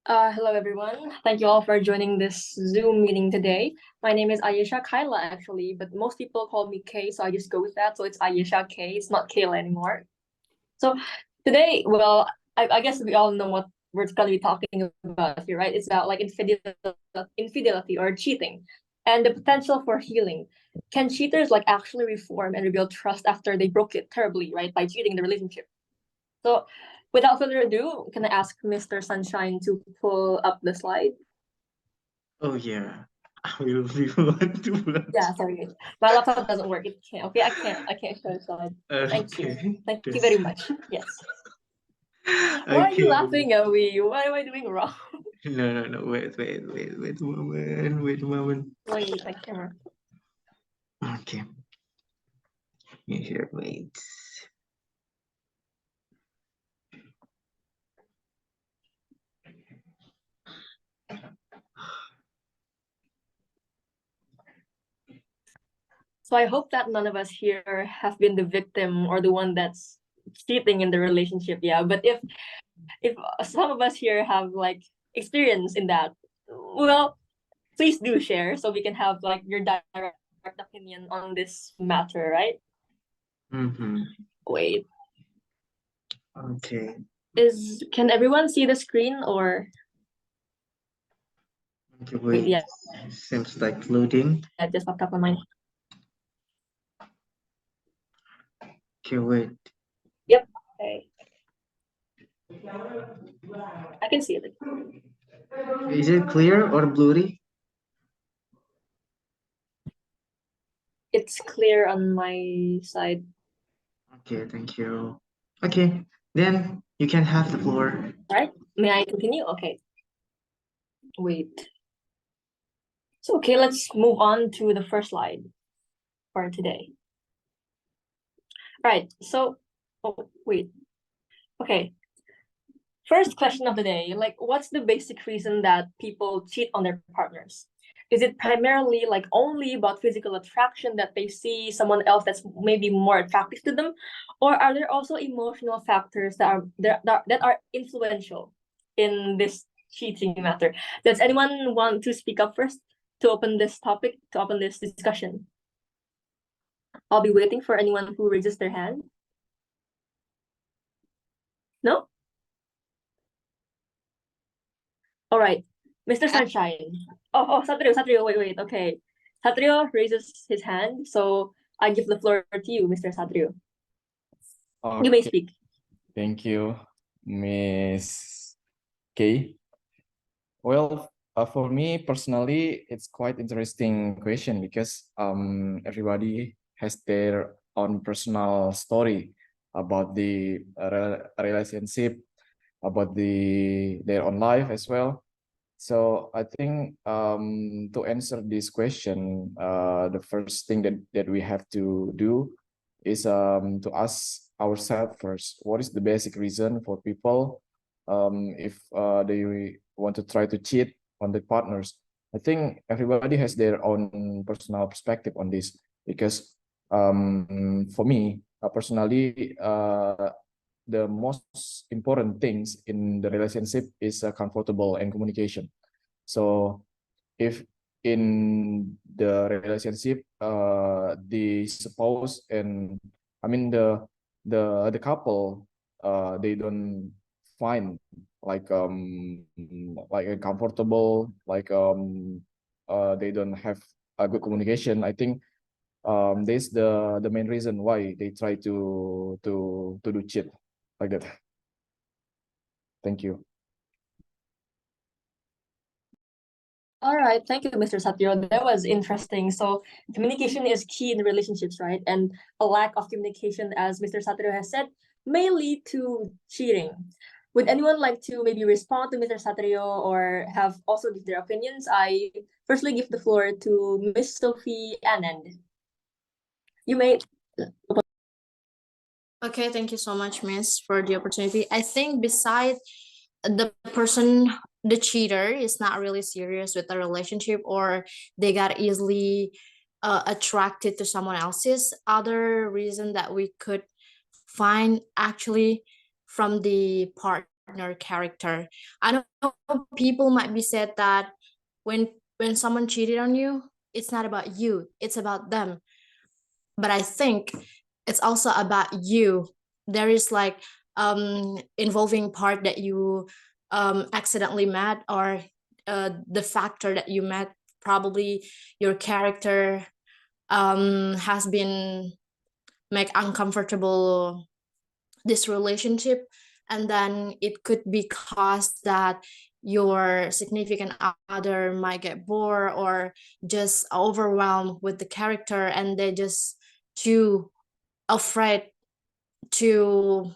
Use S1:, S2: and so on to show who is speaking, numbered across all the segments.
S1: Hello, everyone. Thank you all for joining this Zoom meeting today. My name is Ayesha Kyla, actually, but most people call me Kay, so I just go with that. So it's Ayesha Kay. It's not Kayla anymore. So today, well, I guess we all know what we're going to be talking about here, right? It's about like infidelity or cheating and the potential for healing. Can cheaters like actually reform and rebuild trust after they broke it terribly, right, by cheating in the relationship? So without further ado, can I ask Mr. Sunshine to pull up the slide?
S2: Oh yeah, I will be one to watch.
S1: Yeah, sorry. My laptop doesn't work. It can't. Okay, I can't show the slide. Thank you.
S2: Okay.
S1: Thank you
S2: This.
S1: very much. Yes. Why are you
S2: Okay.
S1: laughing at me? What am I doing wrong?
S2: No. Wait a moment. Wait a moment.
S1: Wait, my camera.
S2: Okay. Here, wait.
S1: So I hope that none of us here have been the victim or the one that's cheating in the relationship. Yeah, but if some of us here have like experience in that, well, please do share so we can have like your direct opinion on this matter, right?
S2: Mm-hmm.
S1: Wait,
S2: Okay.
S1: can everyone see the screen or
S2: Okay,
S1: wait,
S2: wait.
S1: yeah,
S2: Seems like loading.
S1: I just popped up on mine.
S2: Okay, wait.
S1: Yep. Okay. I can see it.
S2: Is it clear or blurry?
S1: It's clear on my side.
S2: Okay, thank you. Okay, then you can have the floor.
S1: Right? May I continue? Okay. Wait. So okay, let's move on to the first slide for today. Right. So oh wait. Okay. First question of the day, like what's the basic reason that people cheat on their partners? Is it primarily like only about physical attraction that they see someone else that's maybe more attractive to them? Or are there also emotional factors that are influential in this cheating matter? Does anyone want to speak up first to open this topic, to open this discussion? I'll be waiting for anyone who raises their hand. No? All right, Mr. Sunshine. Satrio, wait, okay. Satrio raises his hand, so I give the floor to you, Mr. Satrio. You may
S3: Okay,
S1: speak.
S3: thank you, Miss K. Well, for me personally, it's quite interesting question because everybody has their own personal story about the relationship, about their own life as well. So I think to answer this question, the first thing that we have to do is to ask ourselves first, what is the basic reason for people if they want to try to cheat on the partners? I think everybody has their own personal perspective on this because for me personally, the most important things in the relationship is comfortable and communication. So if in the relationship the spouse and I mean the couple they don't find like a comfortable they don't have a good communication, I think this the main reason why they try to do cheat like that. Thank you.
S1: All right, thank you, Mr. Satrio. That was interesting. So communication is key in relationships, right? And a lack of communication, as Mr. Satrio has said, may lead to cheating. Would anyone like to maybe respond to Mr. Satrio or have also give their opinions? I firstly give the floor to Miss Sophie Anand. You may.
S4: Okay, thank you so much, Miss, for the opportunity. I think beside the person, the cheater is not really serious with the relationship, or they got easily attracted to someone else's. Other reason that we could find actually from the partner partner character. I know people might be said that when someone cheated on you, it's not about you, it's about them. But I think it's also about you. There is like involving part that you accidentally met, or the factor that you met, probably your character has been make uncomfortable this relationship, and then it could be caused that your significant other might get bored or just overwhelmed with the character, and they just too afraid to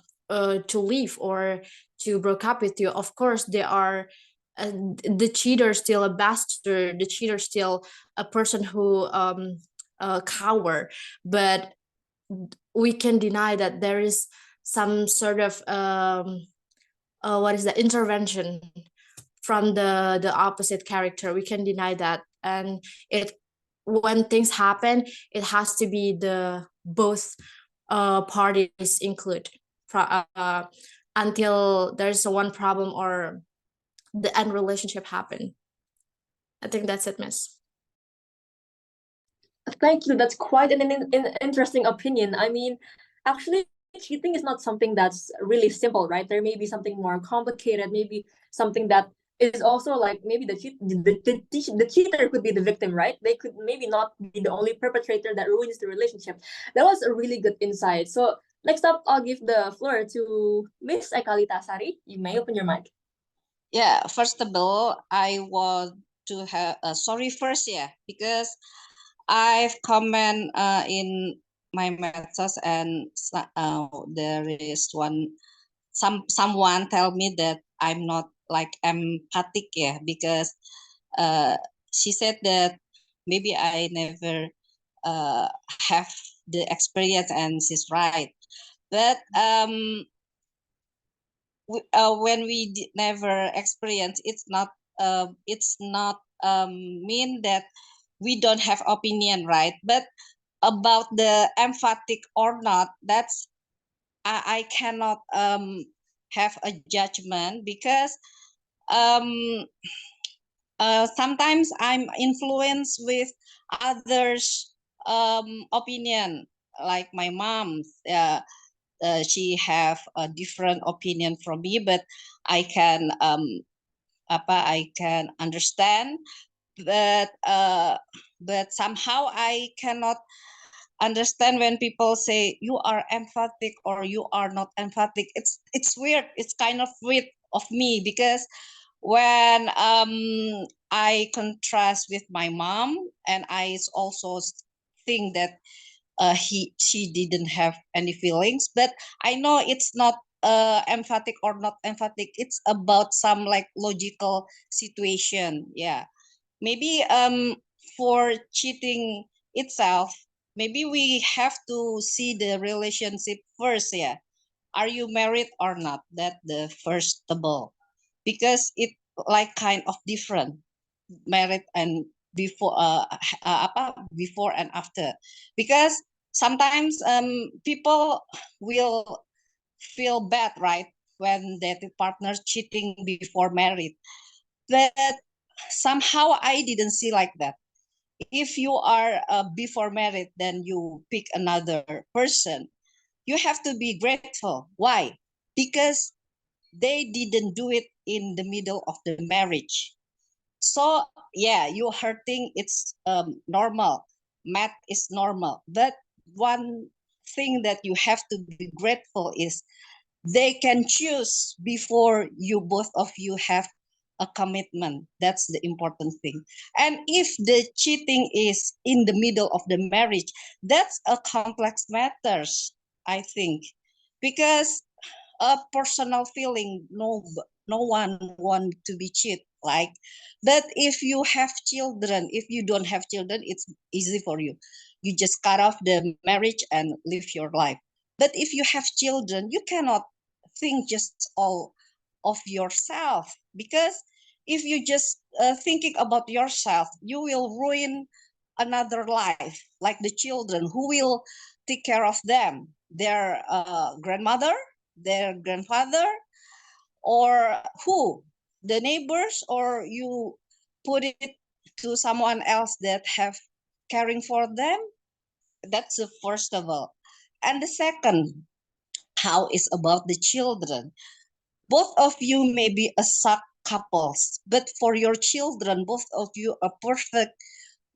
S4: leave or to break up with you. Of course they are the cheater still a bastard, the cheater still a person who a coward, but we can deny that there is some sort of what is the intervention from the opposite character. We can deny that, and it when things happen, it has to be the both parties include until there's a one problem or the end relationship happen. I think that's it, Miss.
S1: Thank you. That's quite an interesting opinion. I mean, actually, cheating is not something that's really simple, right? There may be something more complicated, maybe something that is also like maybe the cheater could be the victim, right? They could maybe not be the only perpetrator that ruins the relationship. That was a really good insight. So next up, I'll give the floor to Miss Ekalita Sari. You may open your mic.
S5: Yeah, first of all, I want to have sorry first, yeah, because I've comment in my methods, and there is someone tell me that I'm not like empathic, yeah, because she said that maybe I never have the experience, and she's right. But when we never experience, it's not mean that we don't have opinion, right? But about the emphatic or not, that's I cannot have a judgment, because um sometimes I'm influenced with others opinion, like my mom. She have a different opinion from me, but I can I can understand, but somehow I cannot understand when people say you are emphatic or you are not emphatic. It's weird. It's kind of weird of me, because when I contrast with my mom, and I also think that she didn't have any feelings, but I know it's not emphatic or not emphatic. It's about some like logical situation. Yeah, maybe for cheating itself, maybe we have to see the relationship first. Yeah, are you married or not? That the first of all, because it like kind of different, married and before before and after, because sometimes people will feel bad, right, when their partner cheating before married. But somehow I didn't see like that. If you are before married, then you pick another person, you have to be grateful. Why? Because they didn't do it in the middle of the marriage. So yeah, you hurting, it's normal. Math is normal. But one thing that you have to be grateful is they can choose before you both of you have a commitment. That's the important thing. And if the cheating is in the middle of the marriage, that's a complex matters, I think, because a personal feeling, no one want to be cheat, like. But if you have children, if you don't have children, it's easy for you. You just cut off the marriage and live your life. But if you have children, you cannot think just all of yourself, because if you just thinking about yourself, you will ruin another life, like the children. Who will take care of them? Their grandmother, their grandfather, or who? The neighbors, or you put it to someone else that have caring for them? That's the first of all. And the second, how is about the children? Both of you may be a suck couples, but for your children, both of you are perfect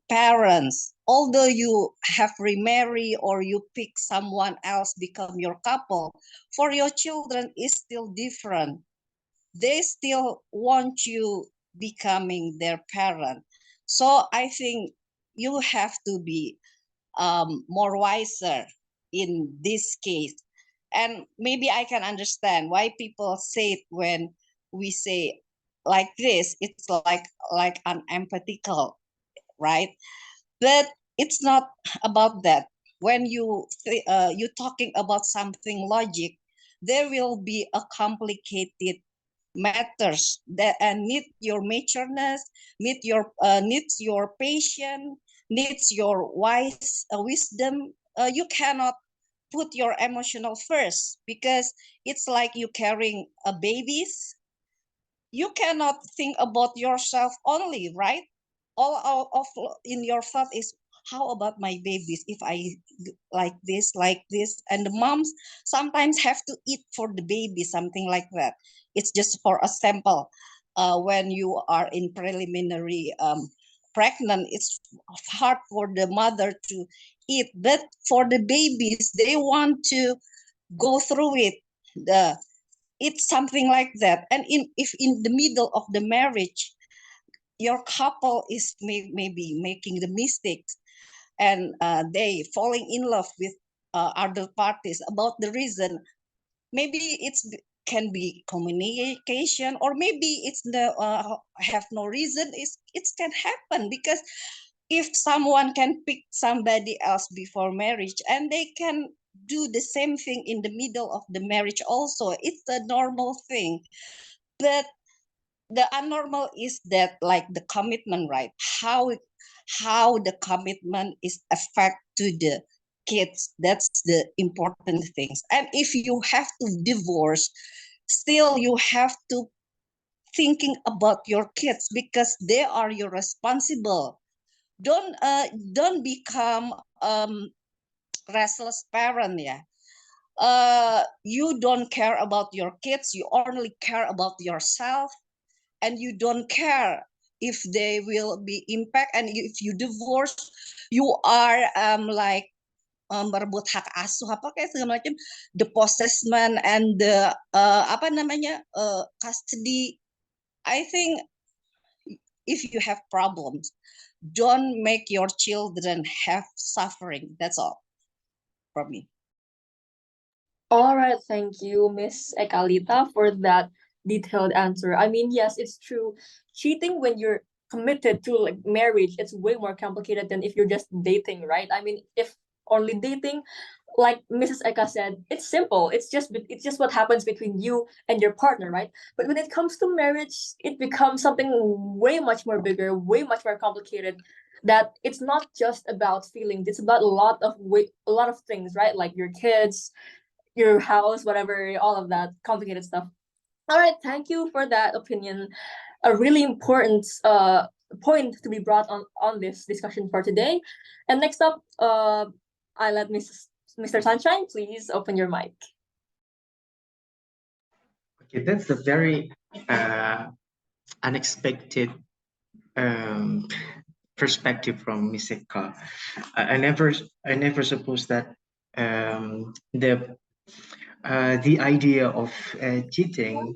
S5: parents. Although you have remarried or you pick someone else become your couple, for your children is still different. They still want you becoming their parent. So I think you have to be more wiser in this case. And maybe I can understand why people say it when we say like this, it's like unempathical, right? But it's not about that. When you talking about something logic, there will be a complicated matters that need your matureness, needs your patience, needs your wise wisdom. You cannot put your emotional first, because it's like you carrying a babies. You cannot think about yourself only, right? All of in your thought is, how about my babies? If I like this, and the moms sometimes have to eat for the baby, something like that. It's just for a sample. When you are in preliminary pregnant, it's hard for the mother to eat, but for the babies, they want to go through it. The It's something like that. And if in the middle of the marriage, your couple is maybe making the mistakes, and they falling in love with other parties about the reason, maybe can be communication, or maybe it's the have no reason. It can happen, because if someone can pick somebody else before marriage, and they can do the same thing in the middle of the marriage also, it's a normal thing. But the abnormal is that, like, the commitment, right? How the commitment is affect to the kids, that's the important things. And if you have to divorce, still you have to thinking about your kids, because they are your responsible. Don't become restless parent, yeah. You don't care about your kids, you only care about yourself, and you don't care if they will be impact. And if you divorce, you are merebut hak asuh apa kayak segala macam, the possession and the apa namanya custody. I think if you have problems, don't make your children have suffering. That's all from me.
S1: All right, thank you, Miss Ekalita, for that detailed answer. I mean, yes, it's true. Cheating when you're committed to like marriage, it's way more complicated than if you're just dating, right? I mean, if only dating, like Mrs. Eka said, it's simple. It's just what happens between you and your partner, right? But when it comes to marriage, it becomes something way much more bigger, way much more complicated. That it's not just about feelings; it's about a lot of things, right? Like your kids, your house, whatever, all of that complicated stuff. All right, thank you for that opinion. A really important point to be brought on this discussion for today. And next up, I let Mr. Sunshine, please open your mic.
S2: Okay, that's a very unexpected um, perspective from Miss Eka. I never supposed that the idea of cheating,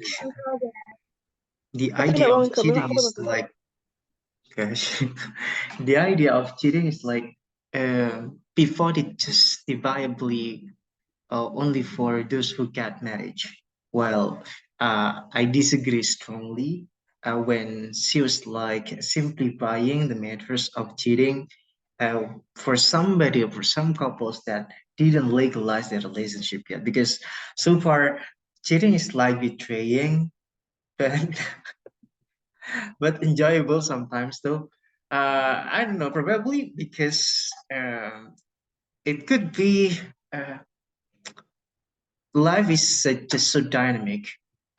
S2: the idea of cheating is like, gosh, the idea of cheating is like before it justifiably only for those who get married. Well, I disagree strongly when she was like simplifying the matters of cheating for somebody or for some couples that didn't legalize their relationship yet. Because so far, cheating is like betraying, but but enjoyable sometimes though. I don't know, probably because it could be life is just so dynamic.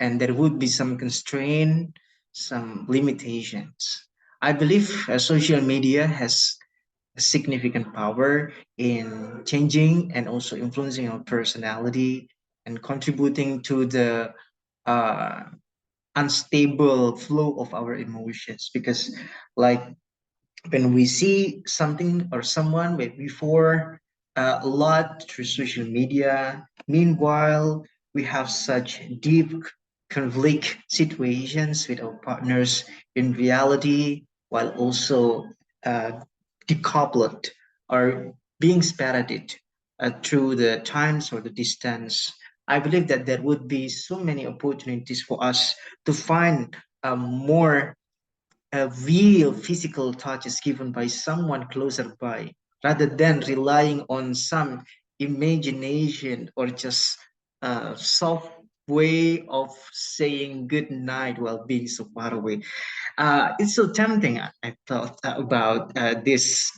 S2: and there would be some constraint, some limitations. I believe social media has a significant power in changing and also influencing our personality and contributing to the uh, unstable flow of our emotions, because like when we see something or someone before a lot through social media, meanwhile we have such deep conflict situations with our partners in reality, while also uh, decoupled or being separated through the times or the distance. I believe that there would be so many opportunities for us to find more real physical touch is given by someone closer by, rather than relying on some imagination or just a soft way of saying good night while being so far away. It's so tempting. I thought about this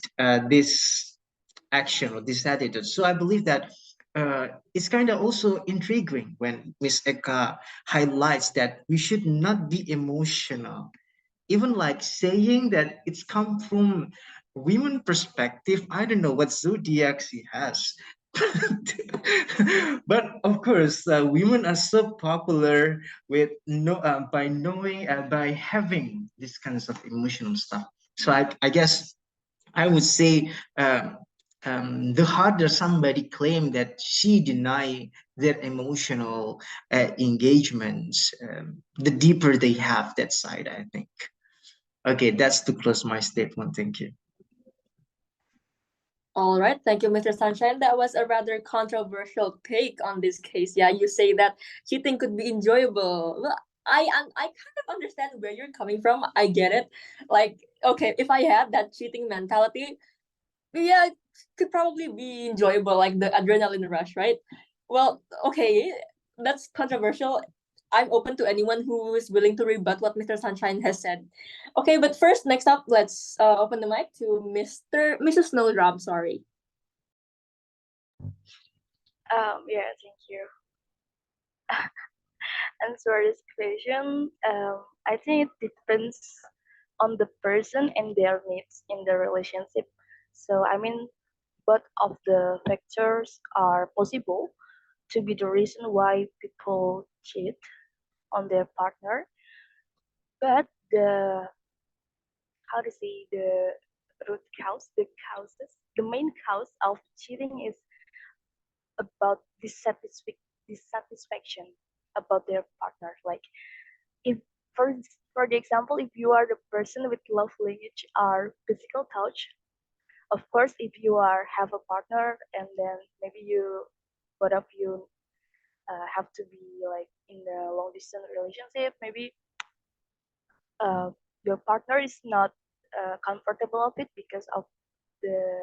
S2: action or this attitude. So I believe that it's kind of also intriguing when Miss Eka highlights that we should not be emotional, even like saying that it's come from women perspective. I don't know what zodiac she has. But of course women are so popular with by knowing by having these kinds of emotional stuff. So I guess I would say the harder somebody claim that she deny their emotional engagements, the deeper they have that side, I think. Okay, that's to close my statement. Thank you.
S1: All right, thank you, Mr. Sunshine. That was a rather controversial take on this case. Yeah, you say that cheating could be enjoyable. Well, I kind of understand where you're coming from. I get it. Like, okay, if I had that cheating mentality, yeah, it could probably be enjoyable, like the adrenaline rush, right? Well, okay, that's controversial. I'm open to anyone who is willing to rebut what Mr. Sunshine has said. Okay, but first, next up, let's open the mic to Mrs. Snowdrop. Sorry.
S6: Yeah, thank you. Answer this question. I think it depends on the person and their needs in the relationship. So I mean, both of the factors are possible to be the reason why people cheat on their partner. But the how to say the main cause of cheating is about dissatisfaction about their partner. Like if for for the example, if you are the person with love language or physical touch, of course, if you are have a partner and then maybe you both of you have to be like in a long distance relationship, maybe uh, your partner is not comfortable of it because of the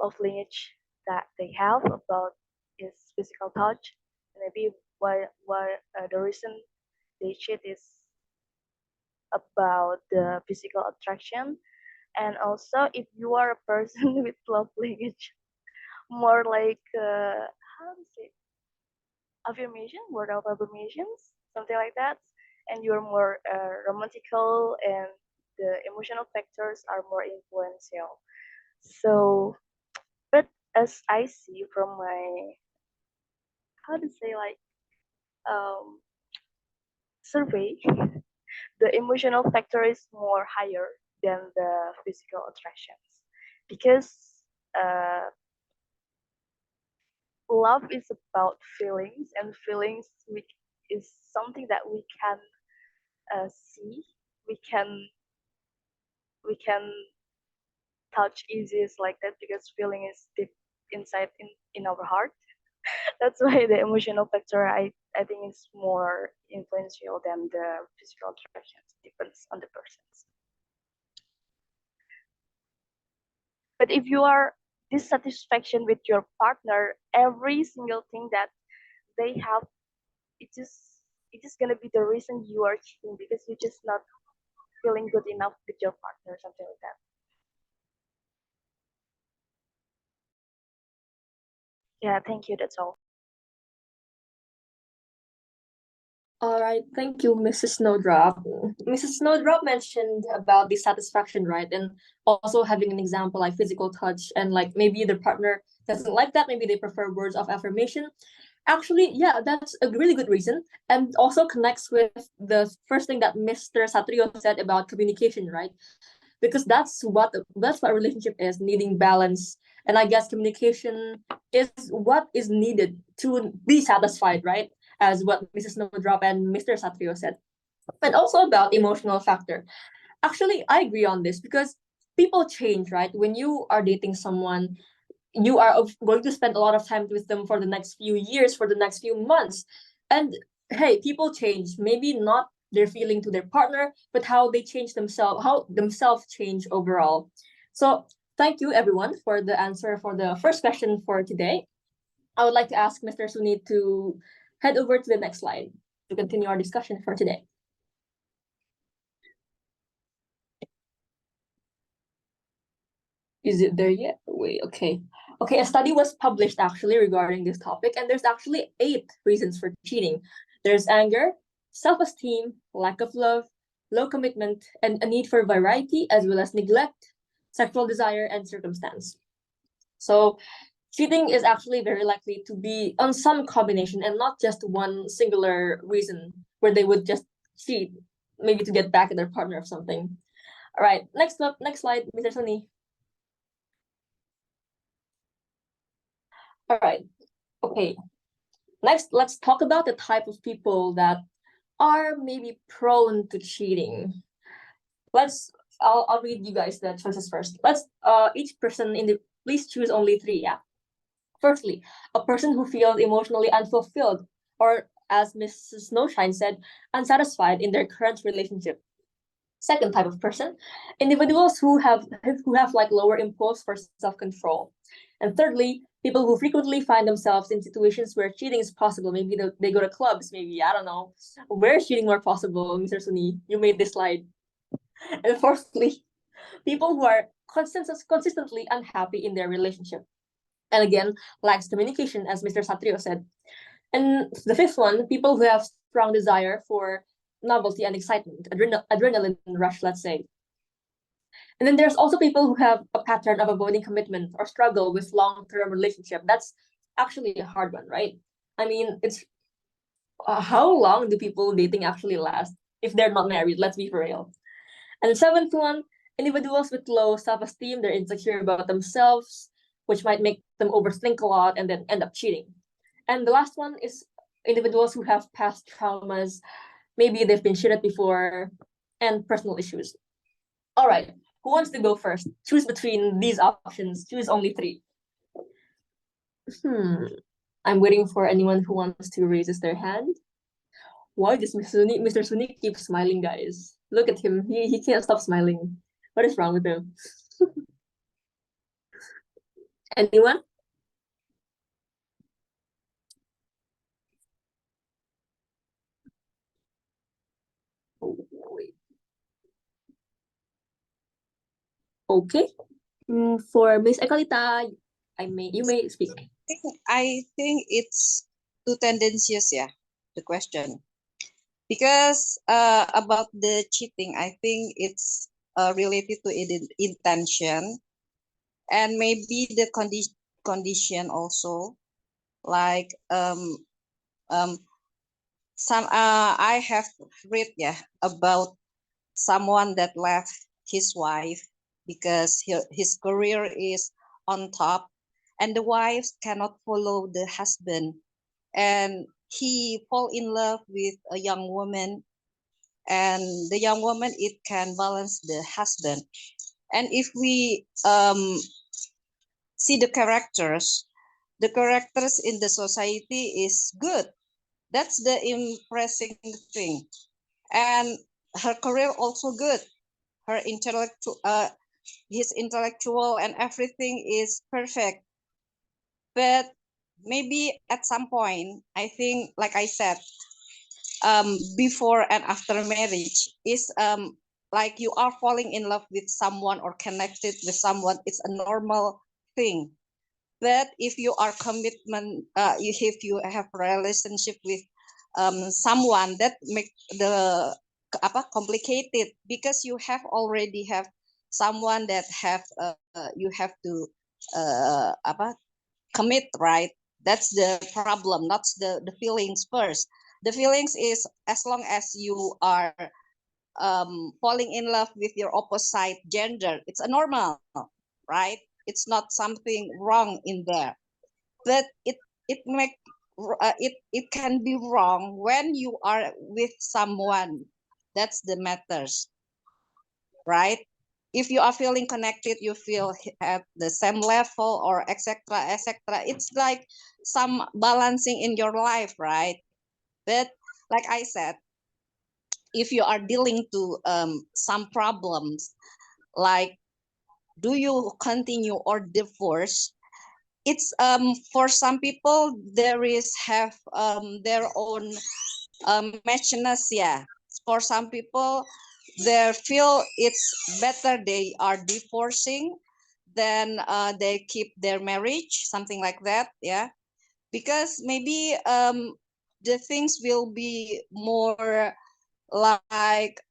S6: love language that they have about is physical touch. Maybe why the reason they cheat is about the physical attraction. And also if you are a person with love language more like how to say affirmation, word of affirmations, something like that, and you're more romantical and the emotional factors are more influential. So but as I see from my how to say like um, survey, the emotional factor is more higher than the physical attractions because uh, love is about feelings, and feelings is something that we can see, we can we can touch easy like that because feeling is deep inside in our heart. That's why the emotional factor I think is more influential than the physical attractions. Depends on the persons. But if you are dissatisfaction with your partner, every single thing that they have, it just gonna be the reason you are cheating because you're just not feeling good enough with your partner, something like that. Yeah, thank you. That's all.
S1: All right, thank you, Mrs. Snowdrop. Mrs. Snowdrop mentioned about dissatisfaction, right? And also having an example like physical touch, and like maybe the partner doesn't like that, maybe they prefer words of affirmation. Actually, yeah, that's a really good reason, and also connects with the first thing that Mr. Satrio said about communication, right? Because that's what a relationship is, needing balance. And I guess communication is what is needed to be satisfied, right? As what Mrs. Snowdrop and Mr. Satrio said. And also about emotional factor. Actually, I agree on this because people change, right? When you are dating someone, you are going to spend a lot of time with them for the next few years, for the next few months. And hey, people change. Maybe not their feeling to their partner, but how they change themselves, how themselves change overall. So thank you everyone for the answer for the first question for today. I would like to ask Mr. Sunit to head over to the next slide to continue our discussion for today. Is it there yet? Wait, okay. Okay, a study was published actually regarding this topic, and there's actually 8 reasons for cheating. There's anger, self-esteem, lack of love, low commitment, and a need for variety, as well as neglect, sexual desire, and circumstance. So cheating is actually very likely to be on some combination and not just one singular reason where they would just cheat, maybe to get back at their partner or something. All right, next up, next slide, Mr. Sunny. All right. Okay. Next, let's talk about the type of people that are maybe prone to cheating. I'll read you guys the choices first. Let's each person in the please choose only 3. Yeah. Firstly, a person who feels emotionally unfulfilled, or as Mrs. Snowshine said, unsatisfied in their current relationship. Second type of person, individuals who have like lower impulse for self-control. And thirdly, people who frequently find themselves in situations where cheating is possible. Maybe they go to clubs, maybe, I don't know. Where is cheating more possible, Mr. Suni? You made this slide. And fourthly, people who are consistently unhappy in their relationship. And again, lacks communication, as Mr. Satrio said. And the fifth one, people who have strong desire for novelty and excitement, adrenaline rush, let's say. And then there's also people who have a pattern of avoiding commitment or struggle with long-term relationship. That's actually a hard one, right? I mean, it's how long do people dating actually last if they're not married? Let's be for real. And the seventh one, individuals with low self-esteem, they're insecure about themselves, which might make them overthink a lot and then end up cheating. And the last one is individuals who have past traumas, maybe they've been cheated before, and personal issues. All right, who wants to go first? Choose between these options. Choose only 3. I'm waiting for anyone who wants to raise their hand. Why does Mr. Suni keep smiling, guys? Look at him. He can't stop smiling. What is wrong with him? Anyone? Oh, wait. Okay. For Miss Ekalita, you may speak.
S5: I think it's too tendencies, yeah, the question. Because about the cheating, I think it's related to intention and maybe the condition also. Like some I have read, yeah, about someone that left his wife because his career is on top, and the wife cannot follow the husband, and he fall in love with a young woman, and the young woman, it can balance the husband. And if we see the characters in the society is good. That's the impressing thing. And her career also good. Her his intellectual and everything is perfect. But maybe at some point, I think, like I said, before and after marriage is like you are falling in love with someone or connected with someone. It's a normal thing. But if you are commitment, if you have a relationship with someone that make the complicated, because you have already have someone that have you have to commit, right? That's the problem, not the feelings first. The feelings is as long as you are falling in love with your opposite gender, it's a normal, right? It's not something wrong in there, but it make it can be wrong when you are with someone. That's the matters, right? If you are feeling connected, you feel at the same level or etc etc, it's like some balancing in your life, right? But like I said, if you are dealing to some problems, like do you continue or divorce, it's for some people there is have their own matchness. Yeah, for some people they feel it's better they are divorcing than they keep their marriage, something like that. Yeah, because maybe the things will be more like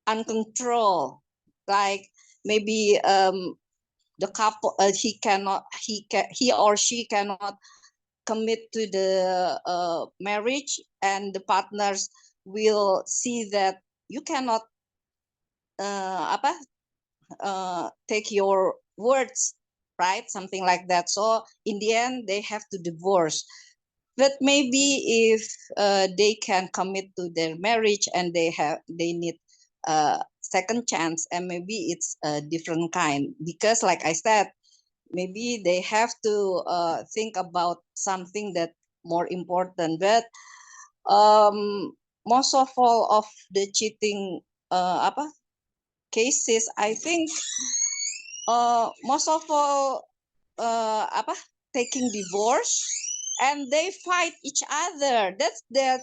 S5: uncontrolled, like maybe the couple he or she cannot commit to the marriage, and the partners will see that you cannot take your words, right, something like that. So in the end they have to divorce. But maybe if they can commit to their marriage and they need a second chance, and maybe it's a different kind, because like I said, maybe they have to think about something that more important. But most of all of the cheating cases, I think most of all taking divorce, and they fight each other. That's that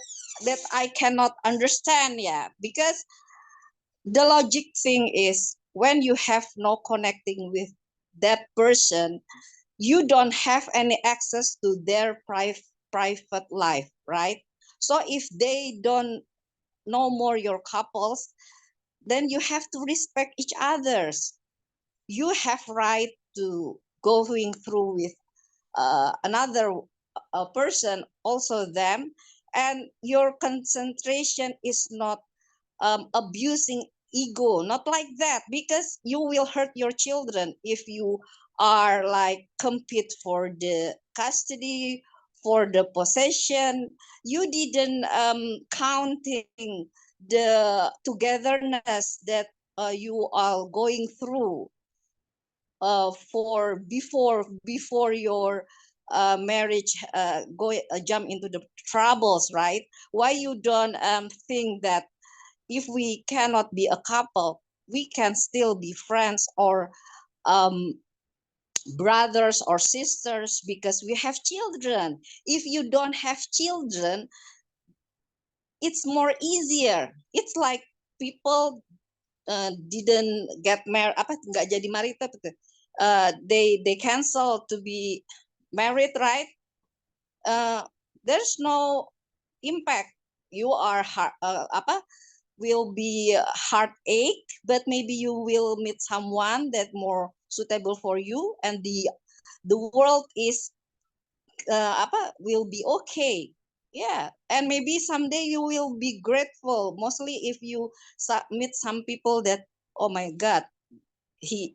S5: I cannot understand. Yeah, because the logic thing is, when you have no connecting with that person, you don't have any access to their private life, right? So if they don't know more your couples, then you have to respect each other's. You have right to going through with another person, also them, and your concentration is not abusing ego, not like that, because you will hurt your children if you are like compete for the custody, for the possession. You didn't counting the togetherness that you are going through for before your marriage go jump into the troubles, right? Why you don't think that if we cannot be a couple, we can still be friends or um, brothers or sisters, because we have children. If you don't have children, it's more easier. It's like people didn't get married, apa nggak jadi married, they cancel to be married, right? There's no impact. You are apa will be heartache, but maybe you will meet someone that more suitable for you, and the world is apa will be okay. Yeah, and maybe someday you will be grateful, mostly if you meet some people that, oh my god, he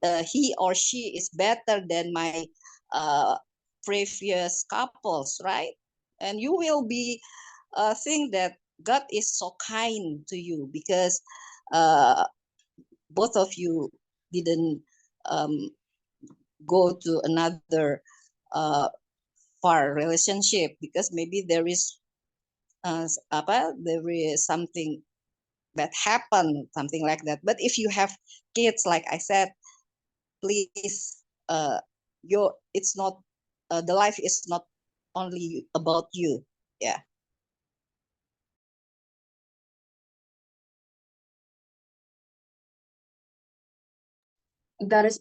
S5: or she is better than my uh, previous couples, right? And you will be think that God is so kind to you, because uh, both of you didn't um, go to another uh, far relationship, because maybe there is there is something that happened, something like that. But if you have kids, like I said, please your it's not the life is not only about you. Yeah.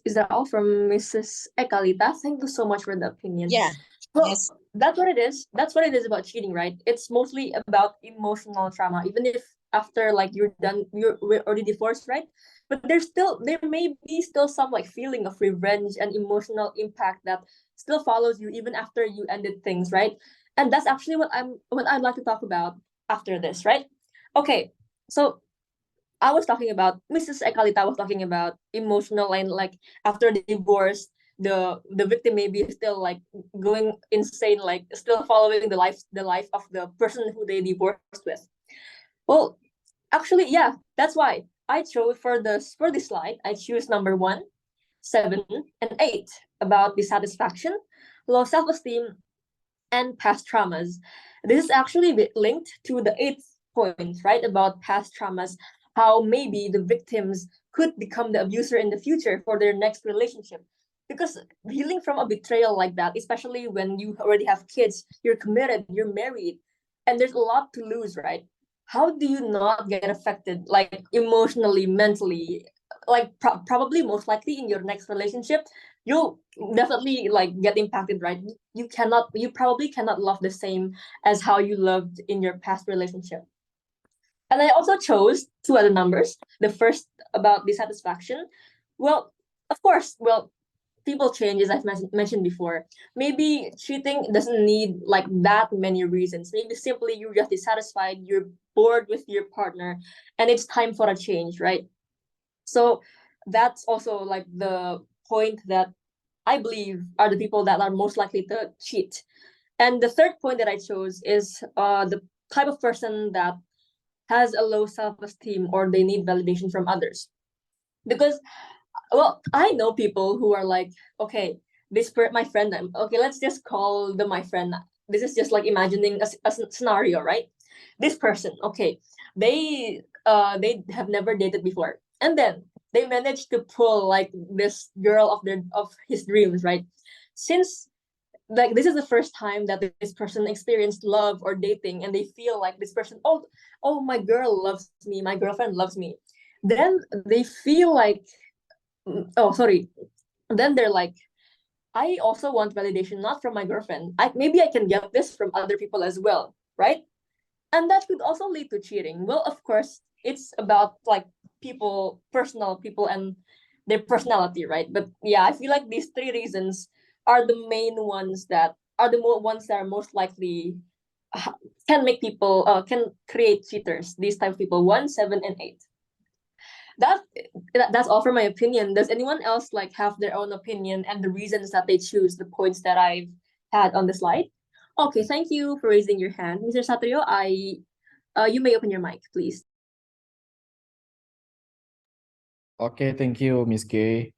S1: Is that all from Mrs. Ekalita? Thank you so much for the opinion.
S5: Yeah.
S1: So,
S5: Yes.
S1: that's what it is. That's what it is about cheating, right? It's mostly about emotional trauma. Even if after like we're already divorced, right? But there may be still some like feeling of revenge and emotional impact that still follows you even after you ended things, right? And that's actually what I'd like to talk about after this, right? Okay, so I was talking about Mrs. Ekalita was talking about emotional and like after the divorce, the victim may be still like going insane, like still following the life of the person who they divorced with. Well, actually, yeah, that's why I chose for this slide. I choose number 1, 7, and 8 about dissatisfaction, low self-esteem, and past traumas. This is actually linked to the eighth point, right? About past traumas, how maybe the victims could become the abuser in the future for their next relationship. Because healing from a betrayal like that, especially when you already have kids, you're committed, you're married, and there's a lot to lose, right? How do you not get affected, like emotionally, mentally, like probably most likely in your next relationship? You'll definitely like get impacted, right? You probably cannot love the same as how you loved in your past relationship. And I also chose two other numbers. The first about dissatisfaction. Well, of course, people change, as I've mentioned before. Maybe cheating doesn't need like that many reasons. Maybe simply you're just dissatisfied, you're bored with your partner, and it's time for a change, right? So that's also like the point that I believe are the people that are most likely to cheat. And the third point that I chose is the type of person that has a low self-esteem or they need validation from others. Because I know people who are like, okay, my friend, okay, let's just call them my friend. This is just like imagining a scenario, right? This person, okay, they have never dated before, and then they managed to pull like this girl of his dreams, right? Since like this is the first time that this person experienced love or dating, and they feel like this person, oh, my girl loves me, my girlfriend loves me. Then they feel like, oh, sorry. Then they're like, I also want validation, not from my girlfriend. Maybe I can get this from other people as well, right? And that could also lead to cheating. Well, of course, it's about like personal people and their personality, right? But yeah, I feel like these three reasons are the main ones that are ones that are most likely can make people can create cheaters. These type of people, 1, 7, and 8. That, that's all for my opinion. Does anyone else like have their own opinion and the reasons that they choose the points that I've had on the slide? Okay, thank you for raising your hand, Mr. Satrio. You may open your mic, please.
S3: Okay, thank you, Miss K.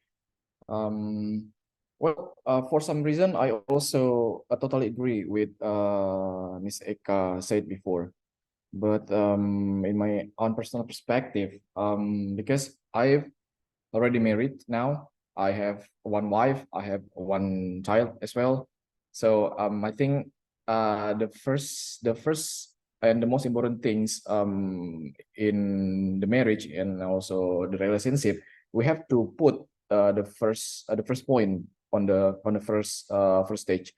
S3: For some reason, I also totally agree with Miss Eka said before. But in my own personal perspective, because I've already married now, I have one wife, I have one child as well. So I think the first and the most important things in the marriage and also the relationship, we have to put the first point on the first stage.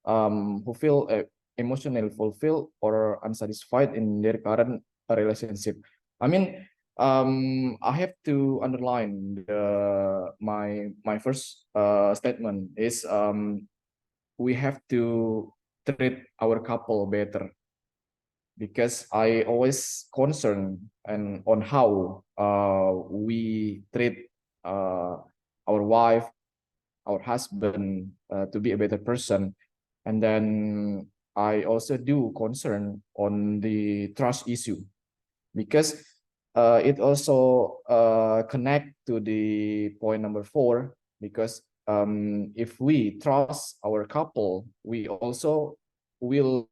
S3: Who feel emotionally fulfilled or unsatisfied in their current relationship. I mean, I have to underline my first statement is we have to treat our couple better, because I always concerned and on how we treat our wife, our husband, to be a better person. And then I also do concern on the trust issue, because it also connect to the point number 4, because if we trust our couple, we also will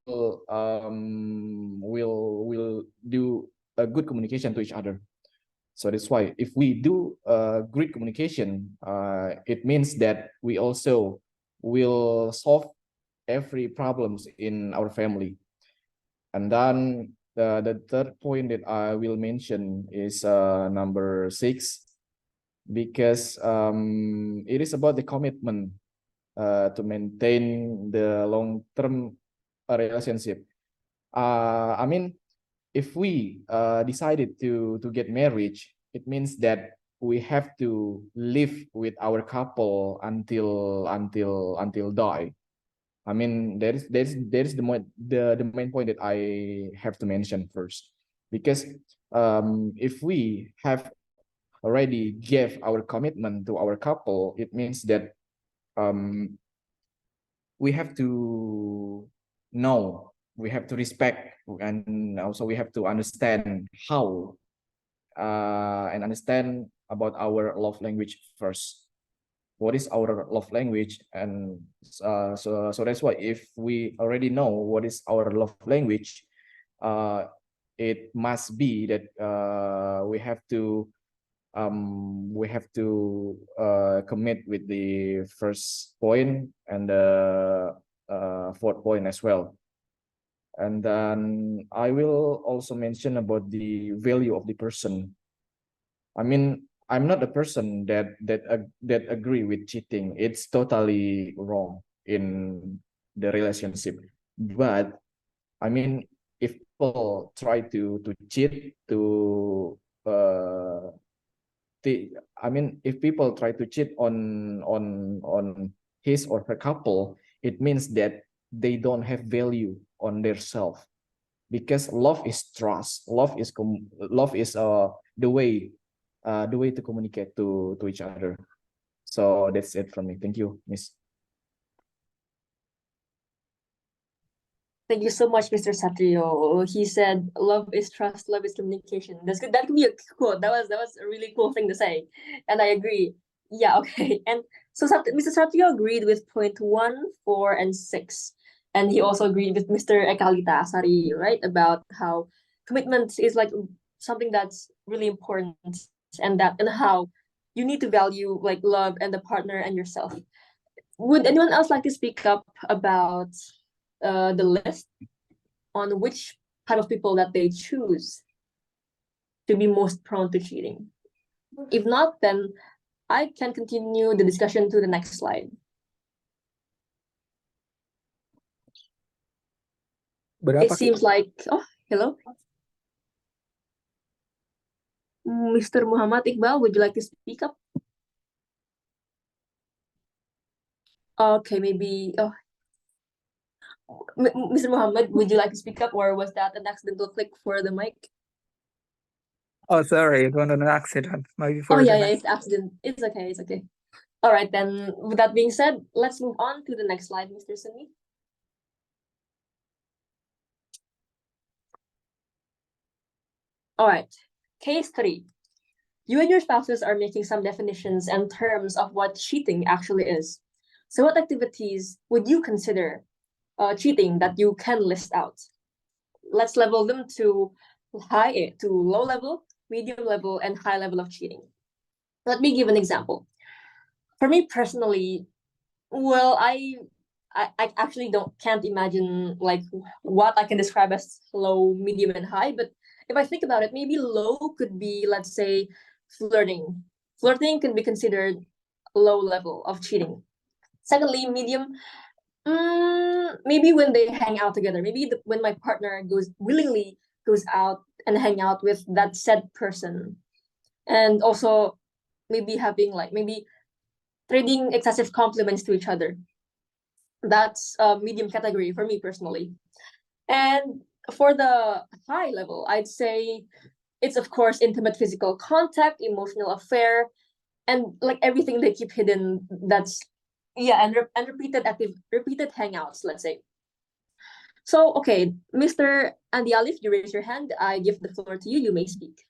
S3: do a good communication to each other. So that's why if we do great communication, it means that we also will solve every problems in our family. And then the third point that I will mention is number 6, because it is about the commitment. to maintain the long-term relationship. I mean, if we decided to get married, it means that we have to live with our couple until die. I mean, there's the main point that I have to mention first, because if we have already gave our commitment to our couple, it means that um, we have to know, we have to respect, and also we have to understand how and understand about our love language first. What is our love language? And so that's why if we already know what is our love language, it must be that we have to commit with the first point and the fourth point as well. And then I will also mention about the value of the person. I mean, I'm not a person that agree with cheating. It's totally wrong in the relationship. But I mean, if people try to cheat to I mean, if people try to cheat on his or her couple, it means that they don't have value on their self, because love is trust. Love is the way to communicate to each other. So that's it from me. Thank you, Miss.
S1: Thank you so much, Mr. Satrio. He said, "Love is trust, love is communication." That's good. That could be a quote. That was a really cool thing to say, and I agree. Yeah, okay. And so Mr. Satrio agreed with point 1, 4, and 6, and he also agreed with Mr. Ekalita Asari, right, about how commitment is like something that's really important, and how you need to value like love and the partner and yourself. Would anyone else like to speak up about the list on which type of people that they choose to be most prone to cheating? If not, then I can continue the discussion to the next slide. It seems like, oh, hello. Mr. Muhammad Iqbal, would you like to speak up? Okay, maybe, oh, Mr. Muhammad, would you like to speak up, or was that an accidental click for the mic?
S7: Oh, sorry, it was an accident. Maybe
S1: Oh,
S7: for
S1: yeah,
S7: the
S1: yeah,
S7: next.
S1: it's accident. It's okay, it's okay. All right, then, with that being said, let's move on to the next slide, Mr. Sunny. All right, case 3. You and your spouses are making some definitions and terms of what cheating actually is. So what activities would you consider cheating that you can list out? Let's level them to low level, medium level, and high level of cheating. Let me give an example. For me personally, well, I actually can't imagine like what I can describe as low, medium, and high. But if I think about it, maybe low could be, let's say, flirting. Flirting can be considered low level of cheating. Secondly, medium, maybe when they hang out together. Maybe when my partner willingly goes out and hang out with that said person, and also maybe having maybe trading excessive compliments to each other. That's a medium category for me personally. And for the high level, I'd say it's of course intimate physical contact, emotional affair, and like everything they keep hidden. That's and repeated hangouts, let's say. So okay, Mr. Andy Alif, you raise your hand. I give the floor to you. You may speak.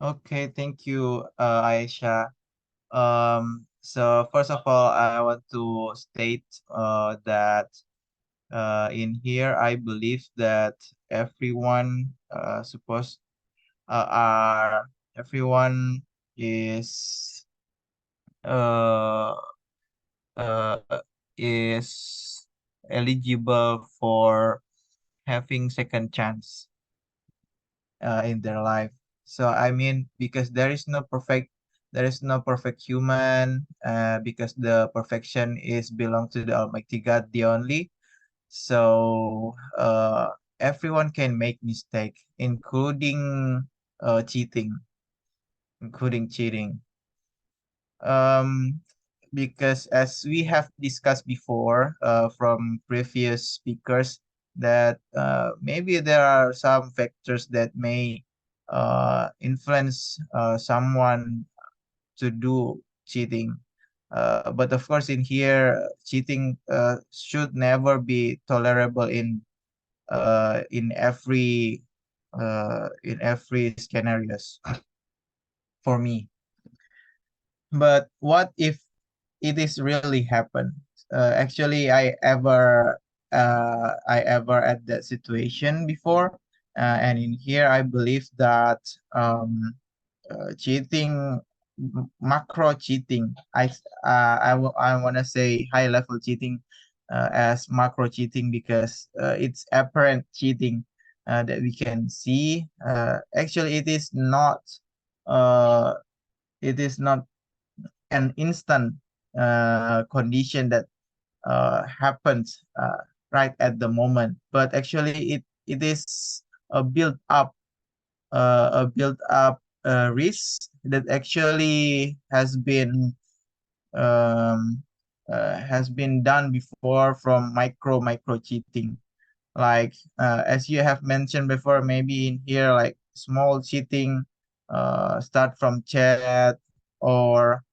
S8: Okay, thank you, Aisha. So first of all, I want to state that in here, I believe that everyone supposed are everyone is uh, uh, is eligible for having second chance in their life. So I mean, because there is no perfect there is no perfect human, because the perfection is belong to the Almighty God, the only. So everyone can make mistake, cheating, including cheating. Because as we have discussed before, from previous speakers, that maybe there are some factors that may influence someone to do cheating. But of course, in here, cheating should never be tolerable in every scenarios for me. But what if it is really happened? Actually, I ever at that situation before, and in here I believe that cheating, macro cheating. I want to say high level cheating as macro cheating, because it's apparent cheating that we can see. Actually, uh, it is not an instant condition that happens right at the moment, but actually it is a built up risk that actually has been done before from micro cheating. Like as you have mentioned before, maybe in here, like small cheating start from chat, or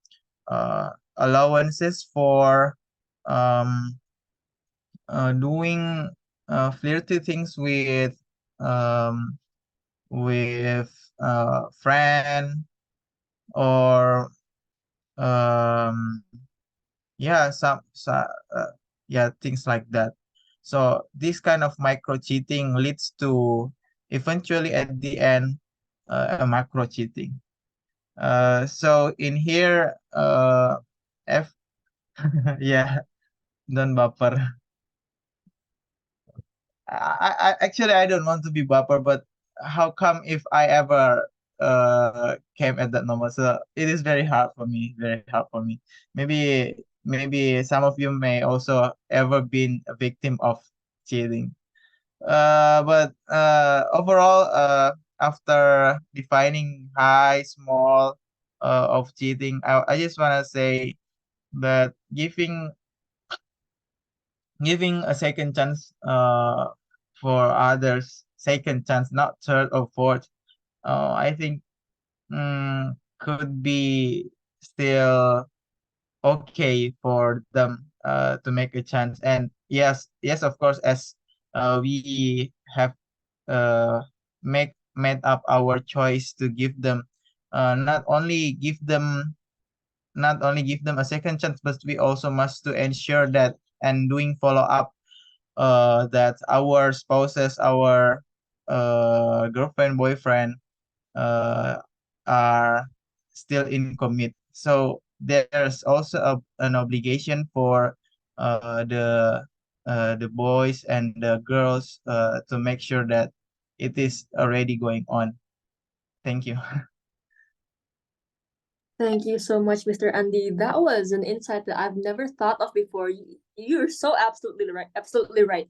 S8: allowances for um, doing flirty things um, with friend, or um, yeah, yeah, things like that. So this kind of micro cheating leads to eventually at the end a macro cheating. So in here, F yeah, don't baper. Actually, I don't want to be baper, but how come if I ever came at that number? So it is very hard for me, very hard for me. Maybe some of you may also ever been a victim of cheating. But overall, after defining high, small of cheating, I just want to say that giving a second chance for others, second chance, not third or fourth, I think could be still okay for them to make a chance. And yes, of course, as we have uh, made up our choice to give them, not only give them a second chance, but we also must to ensure that, and doing follow up, that our spouses, our girlfriend, boyfriend, uh, are still in commit. So there's also an obligation for the boys and the girls to make sure that it is already going on. Thank you.
S1: Thank you so much, Mr. Andy. That was an insight that I've never thought of before. You're so absolutely right. Absolutely right.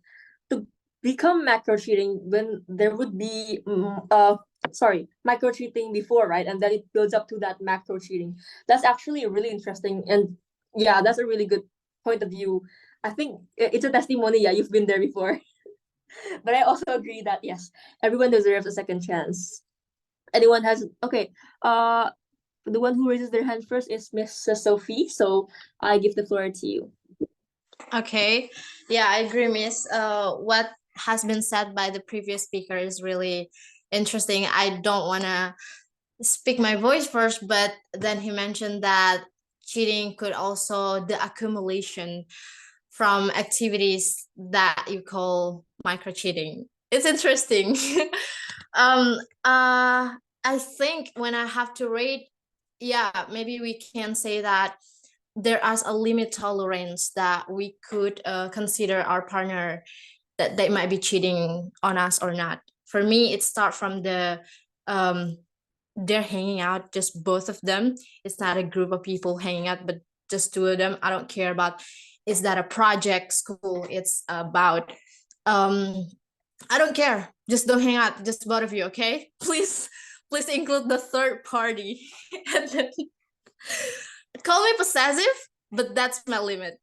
S1: To become macro cheating when there would be micro cheating before, right? And then it builds up to that macro cheating. That's actually really interesting, and yeah, that's a really good point of view. I think it's a testimony. Yeah, you've been there before. But I also agree that yes, everyone deserves a second chance. Anyone has okay. The one who raises their hand first is Miss Sophie. So I give the floor to you.
S4: Okay. Yeah, I agree, Miss. What has been said by the previous speaker is really interesting. I don't want to speak my voice first, but then he mentioned that cheating could also the accumulation from activities that you call micro cheating. It's interesting. um I think when I have to rate, yeah, maybe we can say that there is a limit tolerance that we could consider our partner that they might be cheating on us or not. For me, it starts from um they're hanging out, just both of them. It's not a group of people hanging out, but just two of them. I don't care about, is that a project school? It's about, I don't care. Just don't hang out, just both of you, okay? Please include the third party. And then call me possessive, but that's my limit.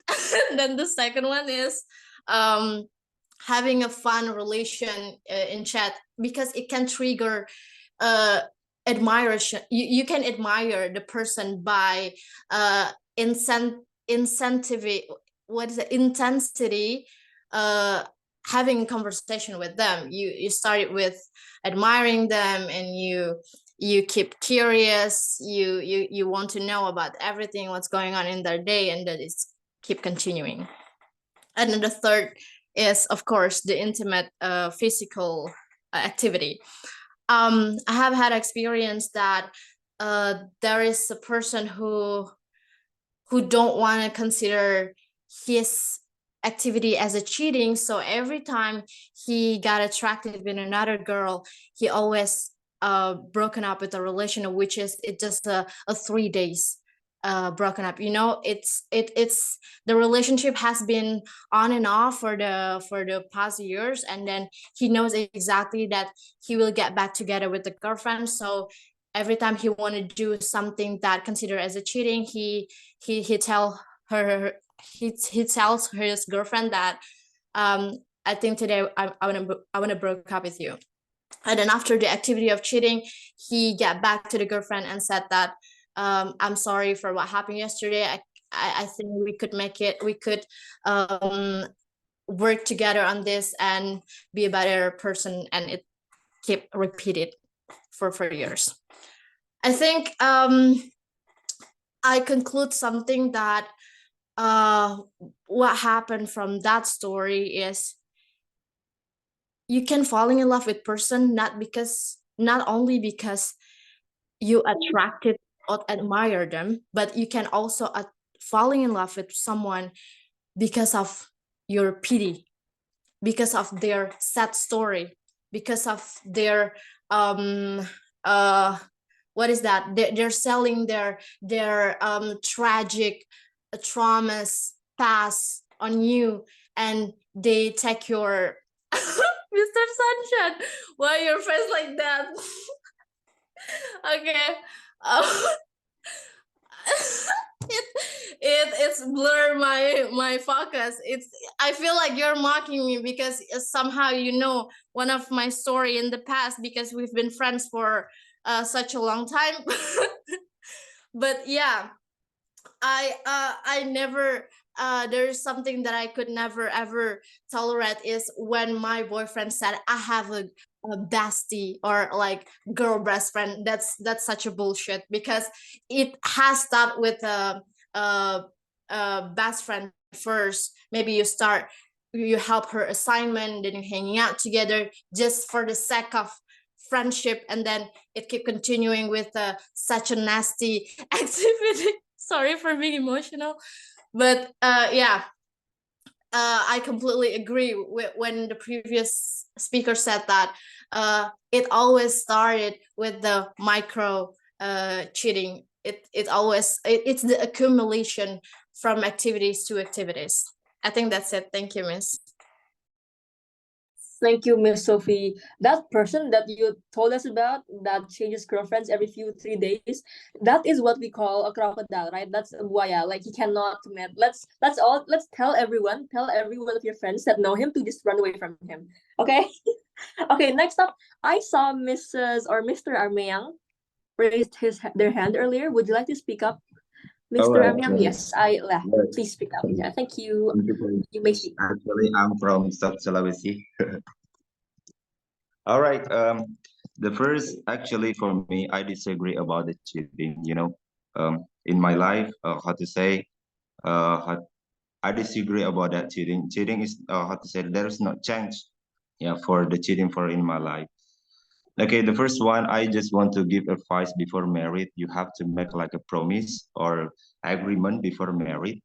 S4: Then the second one is having a fun relation in chat, because it can trigger admiration. You can admire the person by incentive, what is it, intensity, having conversation with them. You started with admiring them, and you keep curious, you want to know about everything, what's going on in their day, and that is keep continuing. And then the third is, of course, the intimate physical activity. I have had experience that there is a person who don't want to consider his activity as a cheating. So every time he got attracted with another girl, he always broken up with a relation, which is it just a 3 days broken up. It's the relationship has been on and off for the past years, and then he knows exactly that he will get back together with the girlfriend. So every time he want to do something that considered as a cheating, he tells his girlfriend that I think today I want to break up with you. And then after the activity of cheating, he got back to the girlfriend and said that I'm sorry for what happened yesterday. I think we could make it, we could work together on this and be a better person. And it kept repeated for years. I think I conclude something that what happened from that story is you can falling in love with person not only because you attracted or admire them, but you can also falling in love with someone because of your pity, because of their sad story, because of their what is that, they're selling their tragic traumas past on you, and they take your Mr. Sunshine, why your face like that? Okay. It's blur my focus. I feel like you're mocking me because somehow one of my story in the past, because we've been friends for such a long time. But yeah, I never there's something that I could never ever tolerate is when my boyfriend said I have a bestie or like girl best friend. That's such a bullshit, because it has start with a best friend first. Maybe you help her assignment, then you're hanging out together just for the sake of friendship, and then it keep continuing with such a nasty activity. Sorry for being emotional, but yeah, I completely agree with when the previous speaker said that it always started with the micro cheating. It's the accumulation from activities to activities. I think that's it. Thank you, Miss.
S1: Thank you, Miss Sophie. That person that you told us about that changes girlfriends every 3 days, that is what we call a crocodile, right? That's a buaya. Like he cannot commit. Let's tell everyone of your friends that know him to just run away from him. Okay. Okay. Next up, I saw Mrs. or Mr. Armeang raised their hand earlier. Would you like to speak up, Mr. Armeang? Yes, please speak up. Yeah, thank you. You may speak.
S9: Actually, I'm from South Sulawesi. All right. The first, actually, for me, I disagree about the cheating. In my life, how to say, I disagree about that cheating. Cheating is how to say, there is no chance, yeah, for the cheating for in my life. Okay, the first one, I just want to give advice before married. You have to make like a promise or agreement before married,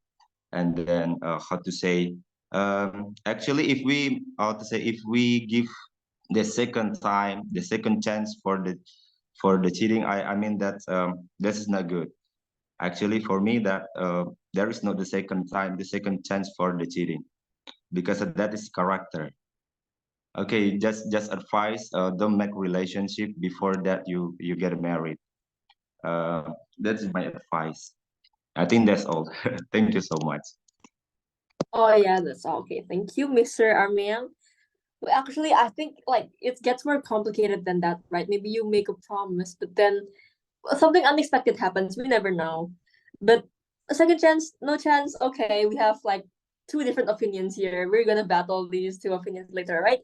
S9: and then how to say, actually, if we give the second time, the second chance for the cheating, I mean that this is not good. Actually, for me, that there is not the second time, the second chance for the cheating, because that is character. Okay, just advice, don't make relationship before that you get married. That's my advice. I think that's all. Thank you so much.
S1: Oh yeah, that's all. Okay. Thank you, Mr. Armian. Well, actually, I think like it gets more complicated than that, right? Maybe you make a promise, but then something unexpected happens. We never know. But a second chance, no chance. Okay, we have like two different opinions here. We're gonna battle these two opinions later, right?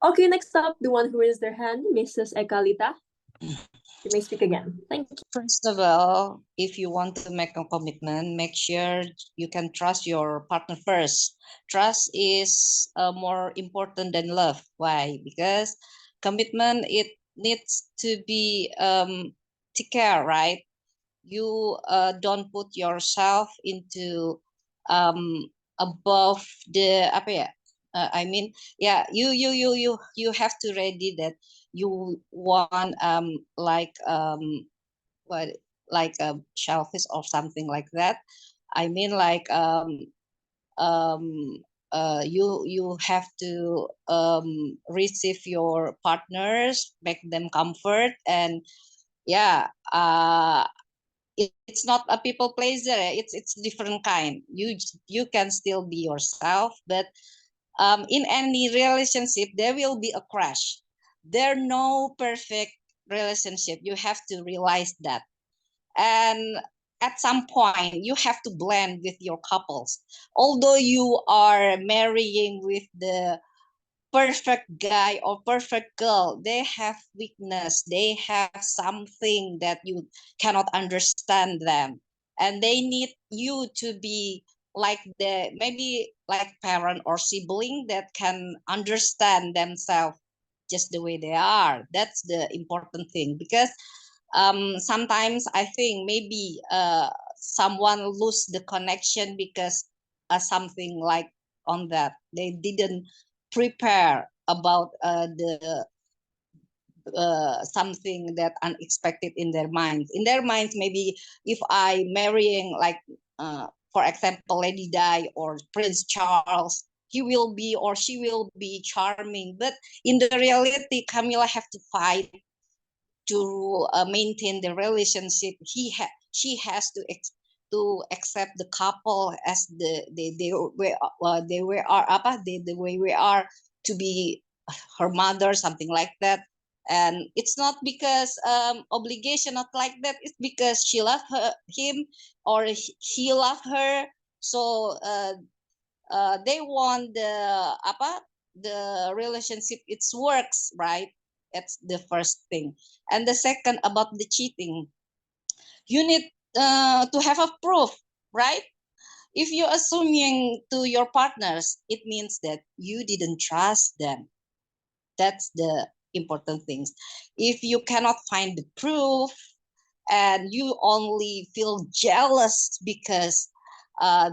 S1: Okay, next up, the one who raised their hand, Mrs. Ekalita. You may speak again. Thank you.
S5: First of all, if you want to make a commitment, make sure you can trust your partner first. Trust is more important than love. Why? Because commitment, it needs to be take care, right? You don't put yourself into above the apa ya? I mean, yeah, you have to ready that you want like what, like a shellfish or something like that. I mean, like you have to receive your partners, make them comfort, and yeah, it's not a people pleaser. It's different kind. You can still be yourself, but in any relationship there will be a crash. There no perfect relationship. You have to realize that. And at some point you have to blend with your couples. Although you are marrying with the perfect guy or perfect girl, they have weakness, they have something that you cannot understand them, and they need you to be like the maybe like parent or sibling that can understand themselves just the way they are. That's the important thing, because sometimes I think maybe someone lose the connection because something like on that they didn't prepare about the something that unexpected in their minds. In their minds, maybe if I marrying like for example Lady Di or Prince Charles, he will be or she will be charming, but in the reality Camilla have to fight to maintain the relationship. She has to accept the couple as they were are apa the way we are, to be her mother, something like that. And it's not because obligation, not like that. It's because she loved him, or he loved her. So they want the relationship it works, right? That's the first thing. And the second, about the cheating, you need to have a proof, right? If you're assuming to your partners, it means that you didn't trust them. That's the important things. If you cannot find the proof and you only feel jealous because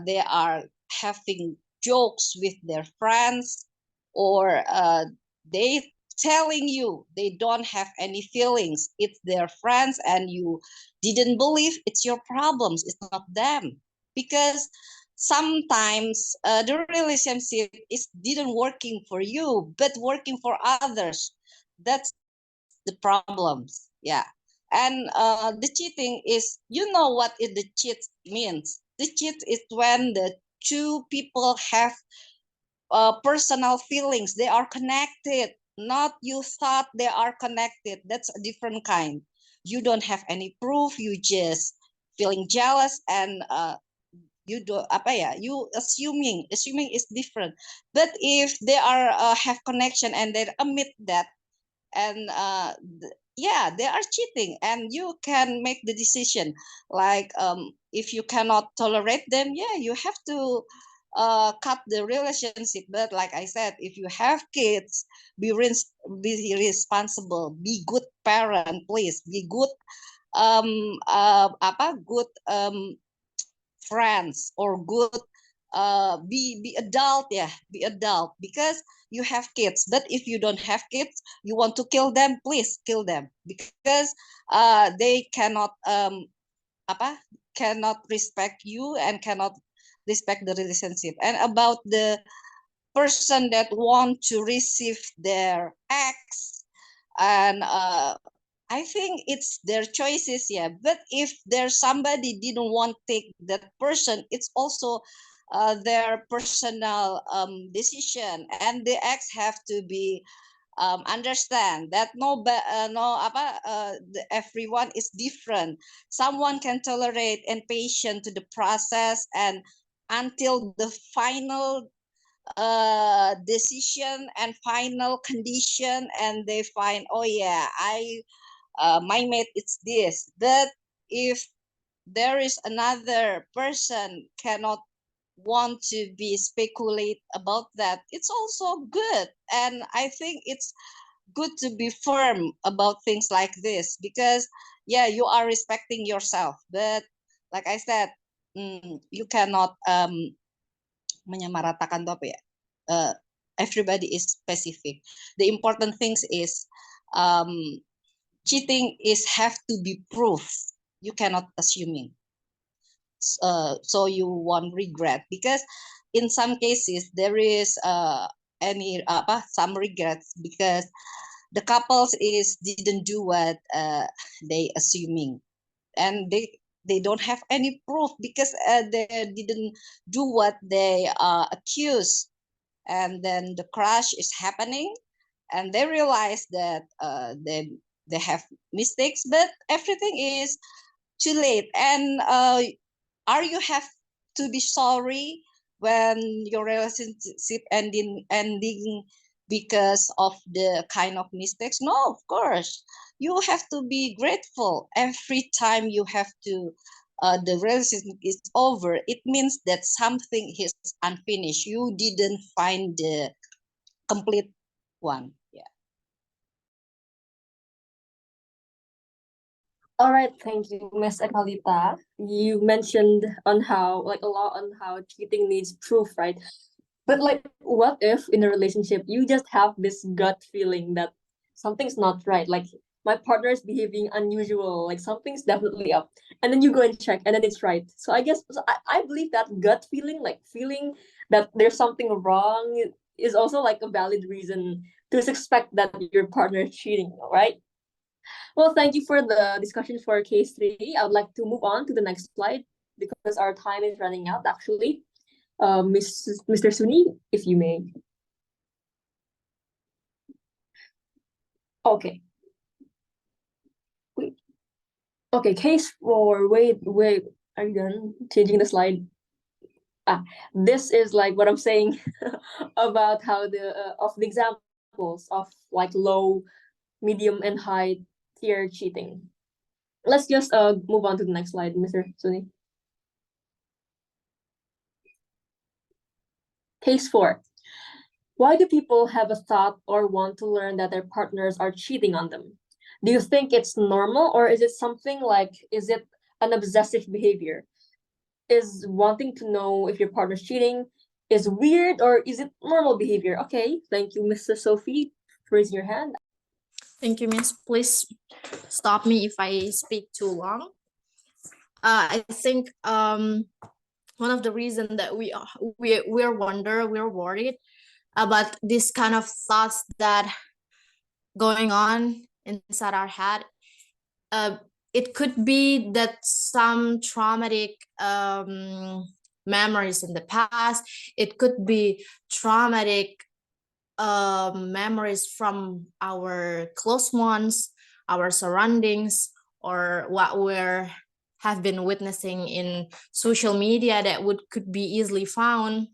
S5: they are having jokes with their friends, or they telling you they don't have any feelings, it's their friends, and you didn't believe, it's your problems, it's not them. Because sometimes the relationship is didn't working for you but working for others. That's the problems. Yeah. And the cheating is, you know what the cheat means. The cheat is when the two people have personal feelings, they are connected, not you thought they are connected. That's a different kind. You don't have any proof, you just feeling jealous, and you do apa ya, you assuming is different. But if they are have connection and they admit that, and yeah, they are cheating, and you can make the decision, like if you cannot tolerate them, yeah, you have to cut the relationship. But like I said, if you have kids, be responsible, be good parent, please be good good friends, or good be adult, be adult, because you have kids. But if you don't have kids, you want to kill them, please kill them, because they cannot cannot respect you and cannot respect the relationship. And about the person that want to receive their ex, and I think it's their choices, but if there's somebody didn't want to take that person, it's also their personal decision, and the ex have to be understand that everyone is different. Someone can tolerate and patient to the process, and until the final decision and final condition, and they find, oh yeah, my mate it's this. But if there is another person cannot want to be speculate about that, it's also good. And I think it's good to be firm about things like this, because you are respecting yourself. But like I said, you cannot menyamaratakan tuh apa ya, everybody is specific. The important things is cheating is have to be proof. You cannot assuming. So you won't regret, because in some cases there is some regrets, because the couples didn't do what they assuming, and they don't have any proof, because they didn't do what they accuse. And then the crash is happening, and they realize that they have mistakes, but everything is too late. And are you have to be sorry when your relationship ending because of the kind of mistakes? No, of course. You have to be grateful every time you have to the relationship is over. It means that something is unfinished. You didn't find the complete one.
S1: All right, thank you, Miss Ekalita. You mentioned on how, like, a lot on how cheating needs proof, right? But like, what if in a relationship you just have this gut feeling that something's not right? Like, my partner is behaving unusual, like something's definitely up. And then you go and check, and then it's right. So I guess I believe that gut feeling, like feeling that there's something wrong, is also like a valid reason to suspect that your partner is cheating, right? Well, thank you for the discussion for case 3. I would like to move on to the next slide because our time is running out, actually. Mr. Suni, if you may. Okay. Wait. Okay, case 4. Wait. Are you done changing the slide? This is like what I'm saying about how the examples of like low, medium, and high tier cheating. Let's just move on to the next slide, Mr. Suni. Case 4. Why do people have a thought or want to learn that their partners are cheating on them? Do you think it's normal, or is it something like, is it an obsessive behavior? Is wanting to know if your partner's cheating is weird, or is it normal behavior? Okay, thank you, Mrs. Sophie, for raising your hand.
S4: Thank you, Miss. Please stop me if I speak too long. I think one of the reasons that we're worried about this kind of thoughts that going on inside our head. It could be that some traumatic memories in the past. It could be traumatic memories from our close ones, our surroundings, or what we're have been witnessing in social media that could be easily found.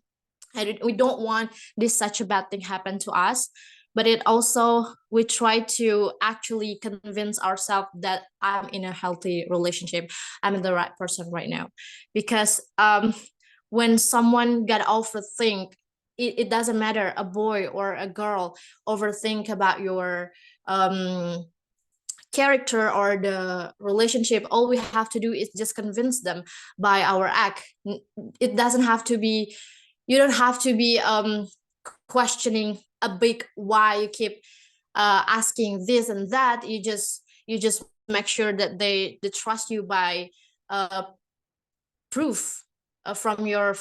S4: And we don't want this such a bad thing happen to us, but it also, we try to actually convince ourselves that I'm in a healthy relationship, I'm the right person right now. Because when someone got overthink, it doesn't matter, a boy or a girl overthink about your character or the relationship, all we have to do is just convince them by our act. It doesn't have to be, you don't have to be questioning a big why. You keep asking this and that. You just make sure that they trust you by proof from your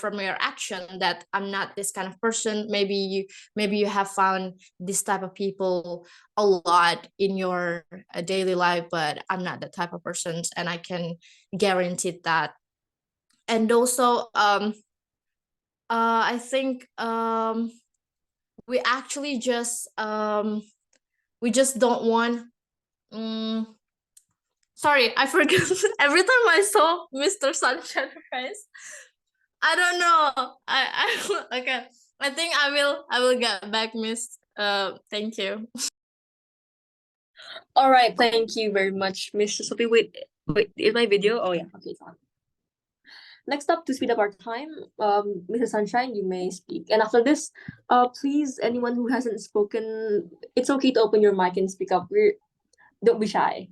S4: action that I'm not this kind of person. Maybe you have found this type of people a lot in your daily life, but I'm not that type of person, and I can guarantee that. And also I think we actually just we just don't want sorry, I forgot. Every time I saw Mr. Sunshine face, I don't know. I okay. I think I will get back, Miss. Thank you.
S1: All right, thank you very much, Mr. Sophie. Wait, is my video? Oh yeah, okay, it's on. Next up, to speed up our time, Mrs. Sunshine, you may speak. And after this, please, anyone who hasn't spoken, it's okay to open your mic and speak up. Don't be shy.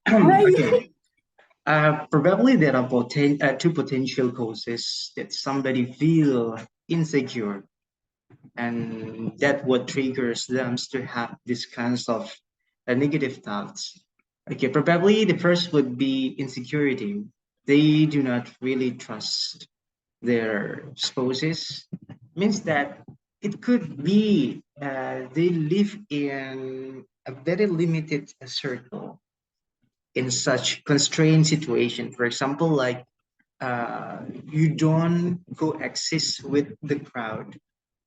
S2: Okay. Probably there are two potential causes that somebody feel insecure, and that what triggers them to have these kinds of negative thoughts. Okay, probably the first would be insecurity. They do not really trust their spouses. Means that it could be they live in a very limited circle in such constrained situation. For example, like you don't coexist with the crowd.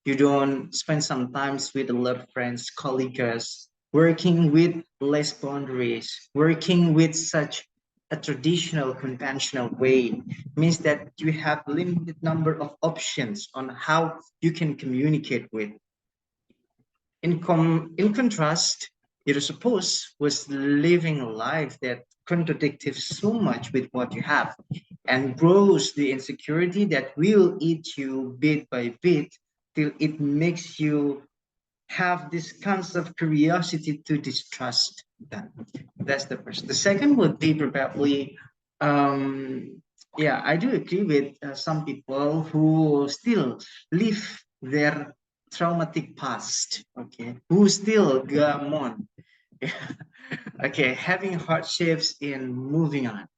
S2: You don't spend some times with a lot of friends, colleagues, working with less boundaries, working with such a traditional, conventional way means that you have limited number of options on how you can communicate with. In contrast, suppose was living a life that contradictive so much with what you have and grows the insecurity that will eat you bit by bit till it makes you have this kind of curiosity to distrust them. That's the first. The second would be probably, yeah, I do agree with some people who still live their traumatic past, okay, who still go on, okay, having hardships in moving on.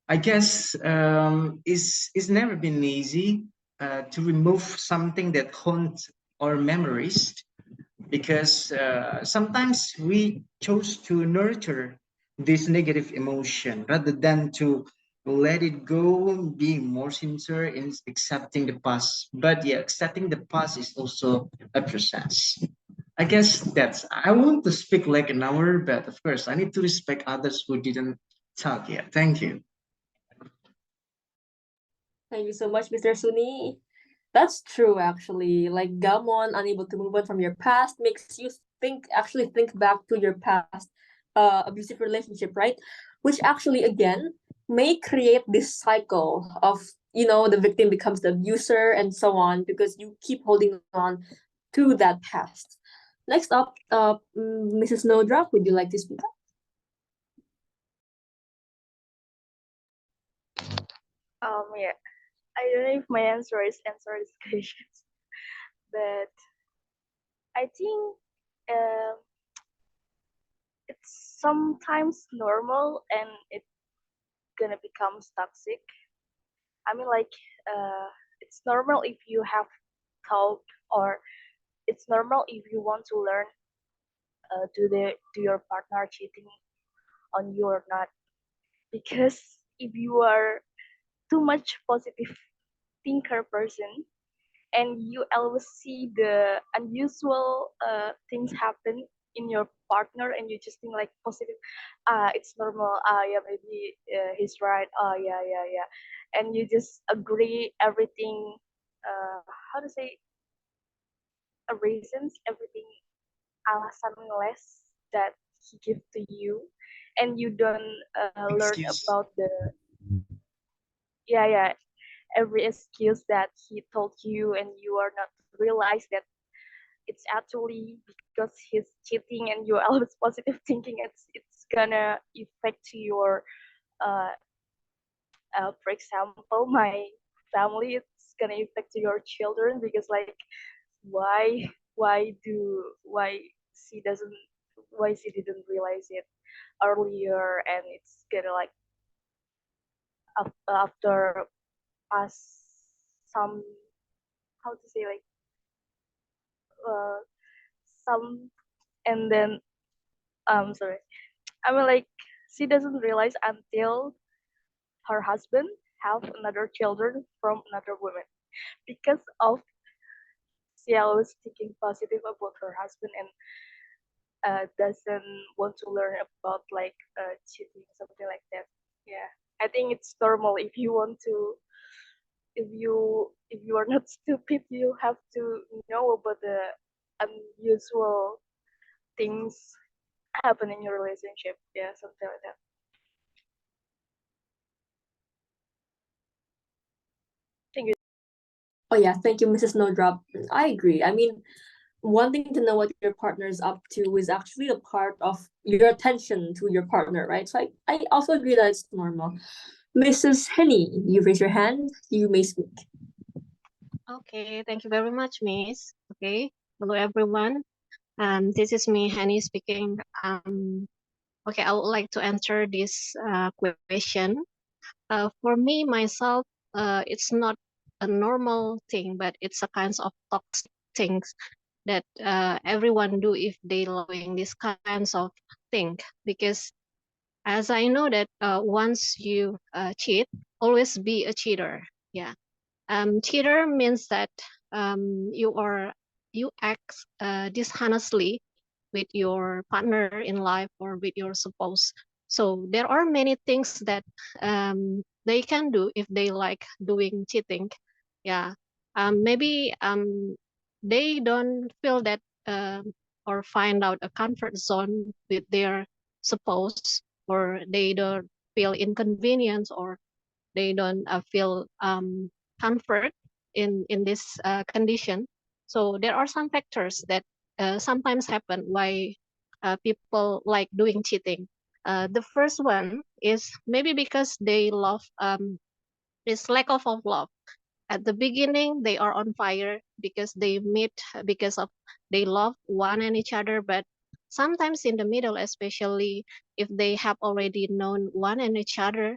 S2: I guess it's never been easy to remove something that haunts our memories because sometimes we chose to nurture this negative emotion rather than to let it go, being more sincere in accepting the past. But yeah, accepting the past is also a process. I guess I want to speak like an hour, but of course, I need to respect others who didn't talk yet. Thank you.
S1: Thank you so much, Mr. Suni. That's true, actually. Like Gamon, unable to move on from your past, makes you actually think back to your past abusive relationship, right? Which actually, again, may create this cycle of, the victim becomes the abuser and so on because you keep holding on to that past. Next up, Mrs. Snowdrop, would you like to speak up?
S6: Yeah, I don't know if my answer is answer this question, but I think it's sometimes normal and it's gonna become toxic. I mean, like, it's normal if you have thought, or it's normal if you want to learn do your partner cheating on you or not. Because if you are too much positive thinker person and you always see the unusual things happen in your partner and you just think like positive, it's normal, yeah, maybe he's right, yeah, yeah, yeah, and you just agree everything, how to say, reasons, everything, alasan less that he give to you, and you don't learn
S2: Excuse.
S6: about the, yeah, yeah, every excuse that he told you, and you are not realize that it's actually because he's cheating and you're always positive thinking, it's gonna affect your for example, my family, it's gonna affect your children, because like why why she doesn't why she didn't realize it earlier, and it's gonna like after past some, how to say, like uh, some, and then sorry, I mean, like, she doesn't realize until her husband have another children from another woman, because of she always thinking positive about her husband, and doesn't want to learn about like cheating, something like that. Yeah, I think it's normal. If you want to, if you are not stupid, you have to know about the unusual things happen in your relationship. Yeah, something like that. Thank you.
S1: Oh yeah, thank you, Mrs. Snowdrop. I agree. I mean, wanting to know what your partner is up to is actually a part of your attention to your partner, right? So I also agree that it's normal. Mrs. Henny, you raise your hand, you may speak.
S10: Okay, thank you very much, Miss. Okay, hello everyone. This is me, Hani speaking. Okay, I would like to answer this question. For me, myself, it's not a normal thing, but it's a kind of toxic things that everyone do if they loving this kinds of thing. Because as I know that once you cheat, always be a cheater. Yeah. Cheater means that you act dishonestly with your partner in life or with your spouse. So there are many things that they can do if they like doing cheating. Yeah, maybe they don't feel that or find out a comfort zone with their spouse, or they don't feel inconvenience, or they don't feel comfort in this condition. So there are some factors that sometimes happen why people like doing cheating. The first one is maybe because they love this lack of love. At the beginning they are on fire because they meet, because of they love one and each other, but sometimes in the middle, especially if they have already known one and each other,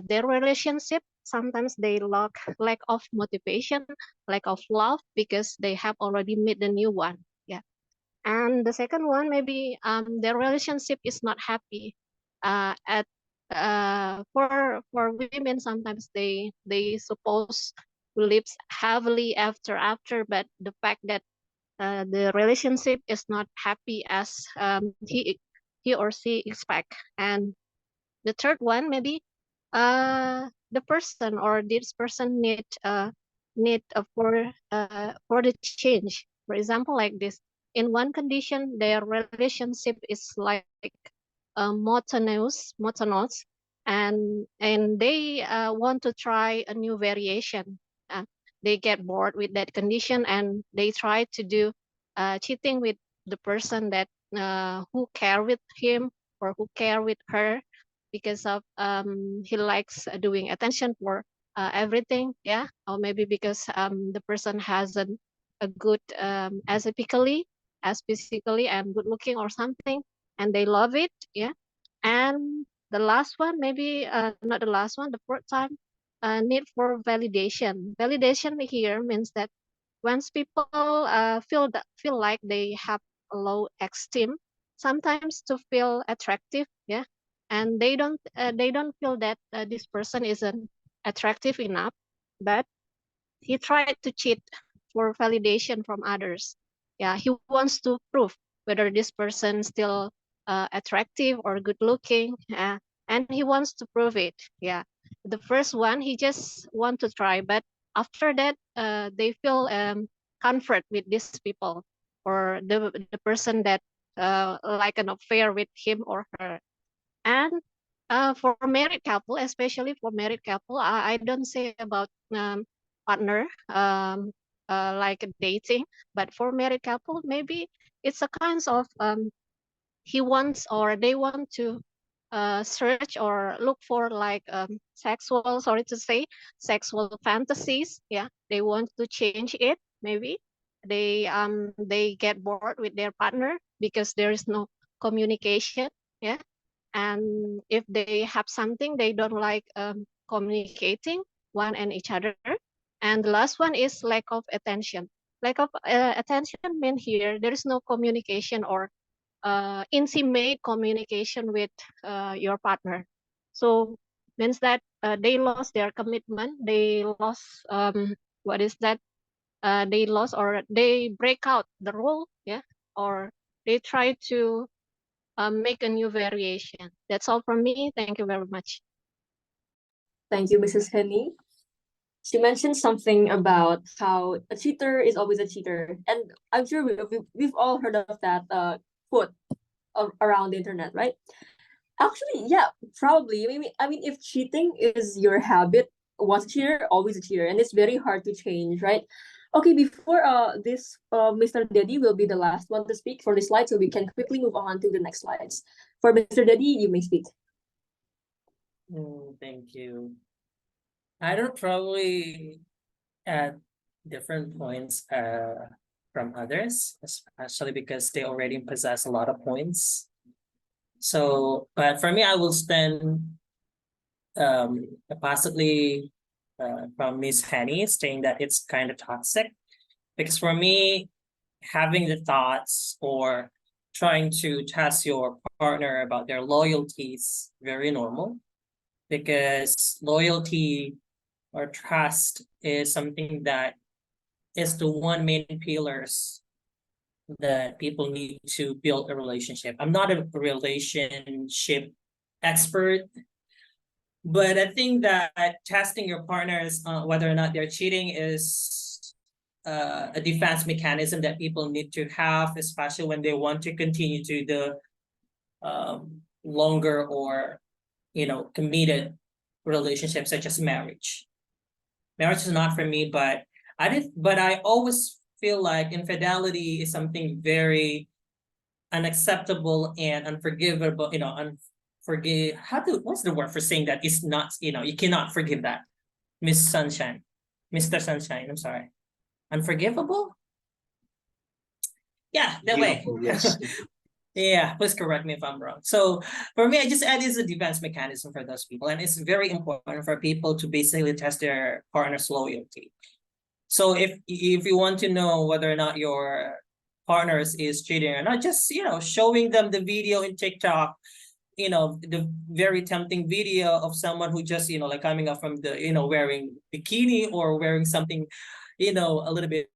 S10: their relationship sometimes they lack of motivation, lack of love, because they have already met the new one. Yeah. And the second one, maybe their relationship is not happy. At For women, sometimes they suppose to live happily after, but the fact that the relationship is not happy as he or she expect. And the third one, maybe the person or this person need for the change. For example, like this, in one condition their relationship is like monotonous, and they want to try a new variation. They get bored with that condition and they try to do cheating with the person that who care with him or who care with her, because of he likes doing attention for everything. Yeah, or maybe because the person has a good as physically and good looking or something, and they love it. Yeah. And the last one, maybe not the last one, the fourth time, need for validation here means that once people feel like they have a low esteem, sometimes to feel attractive. Yeah. And they don't feel that this person isn't attractive enough, but he tried to cheat for validation from others. Yeah, he wants to prove whether this person still attractive or good looking, and he wants to prove it. Yeah, the first one he just want to try, but after that they feel comfort with these people, or the person that like an affair with him or her. And for married couple, especially for married couple, I don't say about partner. like dating. But for married couple, maybe it's a kind of he wants or they want to search or look for like sexual, sorry to say, sexual fantasies. Yeah, they want to change it. Maybe they get bored with their partner because there is no communication. Yeah, and if they have something they don't like communicating one and each other. And the last one is lack of attention. Lack of attention mean here there is no communication or intimate communication with your partner. So means that they lost their commitment, they lost what is that they lost or they break out the rule. Yeah, or they try to make a new variation. That's all from me. Thank you very much.
S1: Thank you, Mrs. Henny. She mentioned something about how a cheater is always a cheater, and I'm sure we've all heard of that quote around the internet, right? Actually, yeah, probably. I mean, if cheating is your habit, once a cheater, always a cheater, and it's very hard to change, right? Okay, before this Mr. Daddy will be the last one to speak for this slide, so we can quickly move on to the next slides. For Mr. Daddy, you may speak.
S11: Thank you. I don't probably at different points from others, especially because they already possess a lot of points. So, but for me, I will stand possibly from Miss Henny saying that it's kind of toxic. Because for me, having the thoughts or trying to test your partner about their loyalties very normal, because loyalty or trust is something that is the one main pillars that people need to build a relationship. I'm not a relationship expert, but I think that testing your partners whether or not they're cheating is a defense mechanism that people need to have, especially when they want to continue to the longer or committed relationship such as marriage. Marriage is not for me, but I always feel like infidelity is something very unacceptable and unforgivable. What's the word for saying that? It's not, you cannot forgive that. Miss Sunshine, Mr. Sunshine, I'm sorry. Unforgivable? Yeah, that way.
S2: Yes.
S11: Yeah, please correct me if I'm wrong. So for me, I just add is a defense mechanism for those people. And it's very important for people to basically test their partner's loyalty. So if you want to know whether or not your partner is cheating or not, just showing them the video in TikTok, the very tempting video of someone who just like coming up from the wearing bikini or wearing something a little bit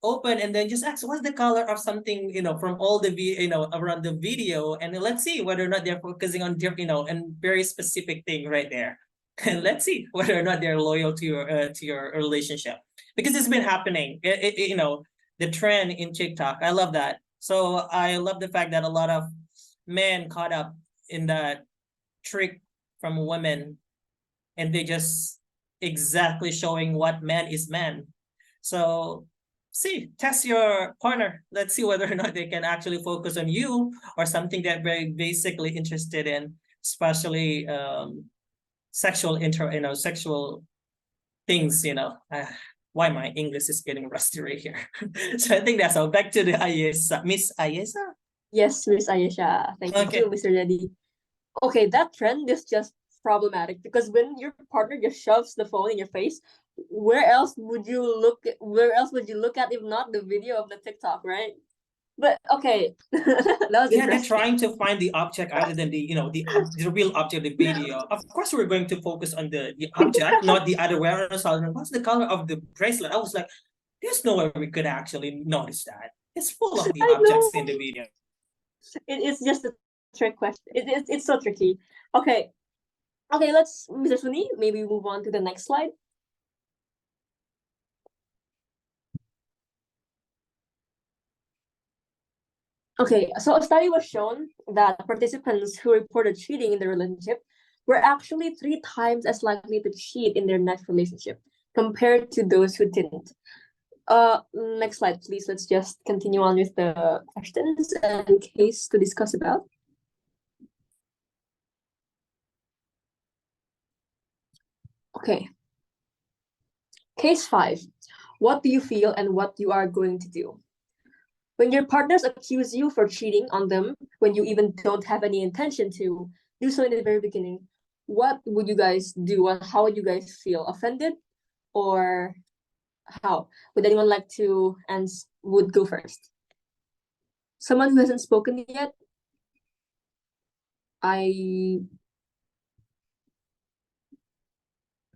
S11: open, and then just ask what's the color of something from all the around the video, and let's see whether or not they're focusing on and very specific thing right there. And let's see whether or not they're loyal to your relationship, because it's been happening. The trend in TikTok, I love that. So I love the fact that a lot of men caught up in that trick from women, and they just exactly showing what man is man. So test your partner. Let's see whether or not they can actually focus on you or something that they're basically interested in, especially sexual sexual things. Why my English is getting rusty right here. So I think that's all. Back to the Ayesa, Miss Ayesa.
S1: Yes, Miss Ayesha. Thank you, Mr. Daddy. Okay, that trend is just problematic because when your partner just shoves the phone in your face, where else would you look at if not the video of the TikTok, right? But okay. That was
S11: they're trying to find the object other than the real object of the video. Of course we're going to focus on the object, not the other way around. What's the color of the bracelet? I was like, there's no way we could actually notice that. It's full of the objects in the video.
S1: It's just a trick question. It's so tricky. Okay, let's, Mr. Suni, maybe move on to the next slide. Okay, so a study was shown that participants who reported cheating in their relationship were actually 3 times as likely to cheat in their next relationship compared to those who didn't. Next slide, please. Let's just continue on with the questions and case to discuss about. Okay. Case 5. What do you feel and what you are going to do? When your partners accuse you for cheating on them when you even don't have any intention to do so in the very beginning, what would you guys do and how would you guys feel? Offended or how? Would anyone like to and would go first? Someone who hasn't spoken yet?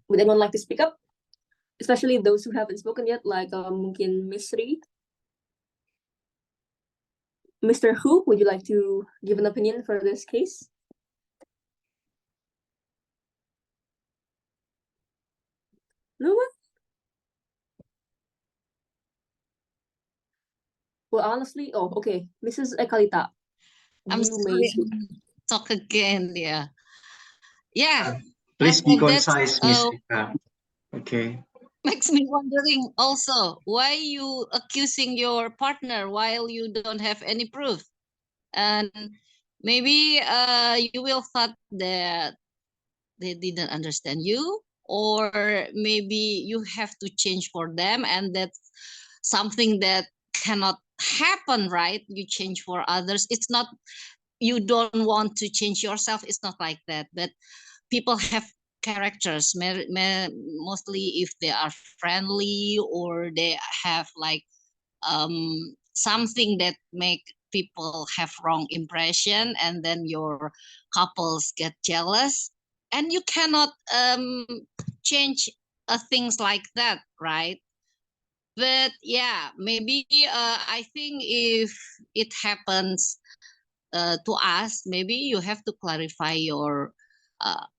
S1: Would anyone like to speak up? Especially those who haven't spoken yet, like mungkin Miss Ri. Mr. Hu, would you like to give an opinion for this case? No one? Well, honestly, oh, okay. Mrs. Ekalita,
S5: I'm
S1: you may
S5: sorry,
S1: speak.
S5: talk again. Yeah.
S2: Please be
S5: And that's
S2: concise, Miss Eka. Okay.
S5: makes me wondering also why you accusing your partner while you don't have any proof, and maybe you will thought that they didn't understand you, or maybe you have to change for them, and that's something that cannot happen, right? You change for others. It's not you don't want to change yourself. It's not like that. But people have characters, mostly if they are friendly or they have like something that make people have wrong impression, and then your couples get jealous, and you cannot change things like that, right? But yeah, maybe I think if it happens to us, maybe you have to clarify your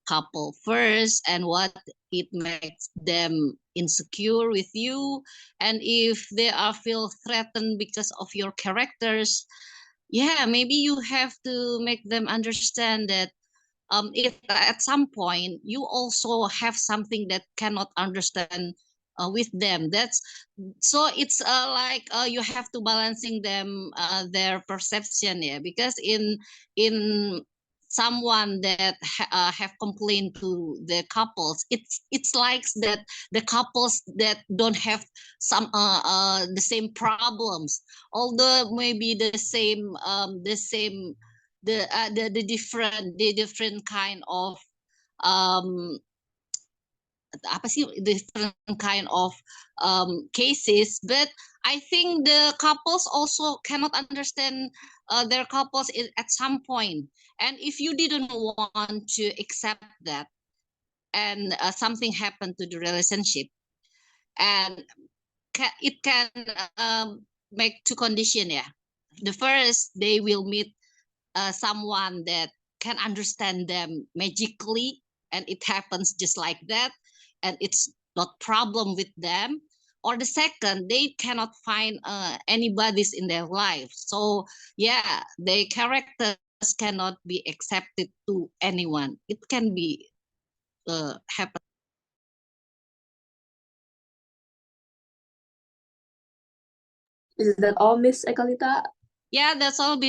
S5: couple first and what it makes them insecure with you, and if they are feel threatened because of your characters, yeah, maybe you have to make them understand that if at some point you also have something that cannot understand with them. That's so it's like you have to balancing them their perception, yeah, because in someone that have complained to the couples, it's like that the couples that don't have some the same problems, although maybe the same the different kind of um apa sih different kind of cases, but I think the couples also cannot understand their couples at some point, and if you didn't want to accept that, and something happened to the relationship, and it can make two condition, yeah. The first, they will meet someone that can understand them magically, and it happens just like that, and it's not problem with them. Or the second, they cannot find anybody's in their life, so yeah, their characters cannot be accepted to anyone. It can be happen.
S1: Is that all, Miss Ekalita?
S5: Yeah, that's all.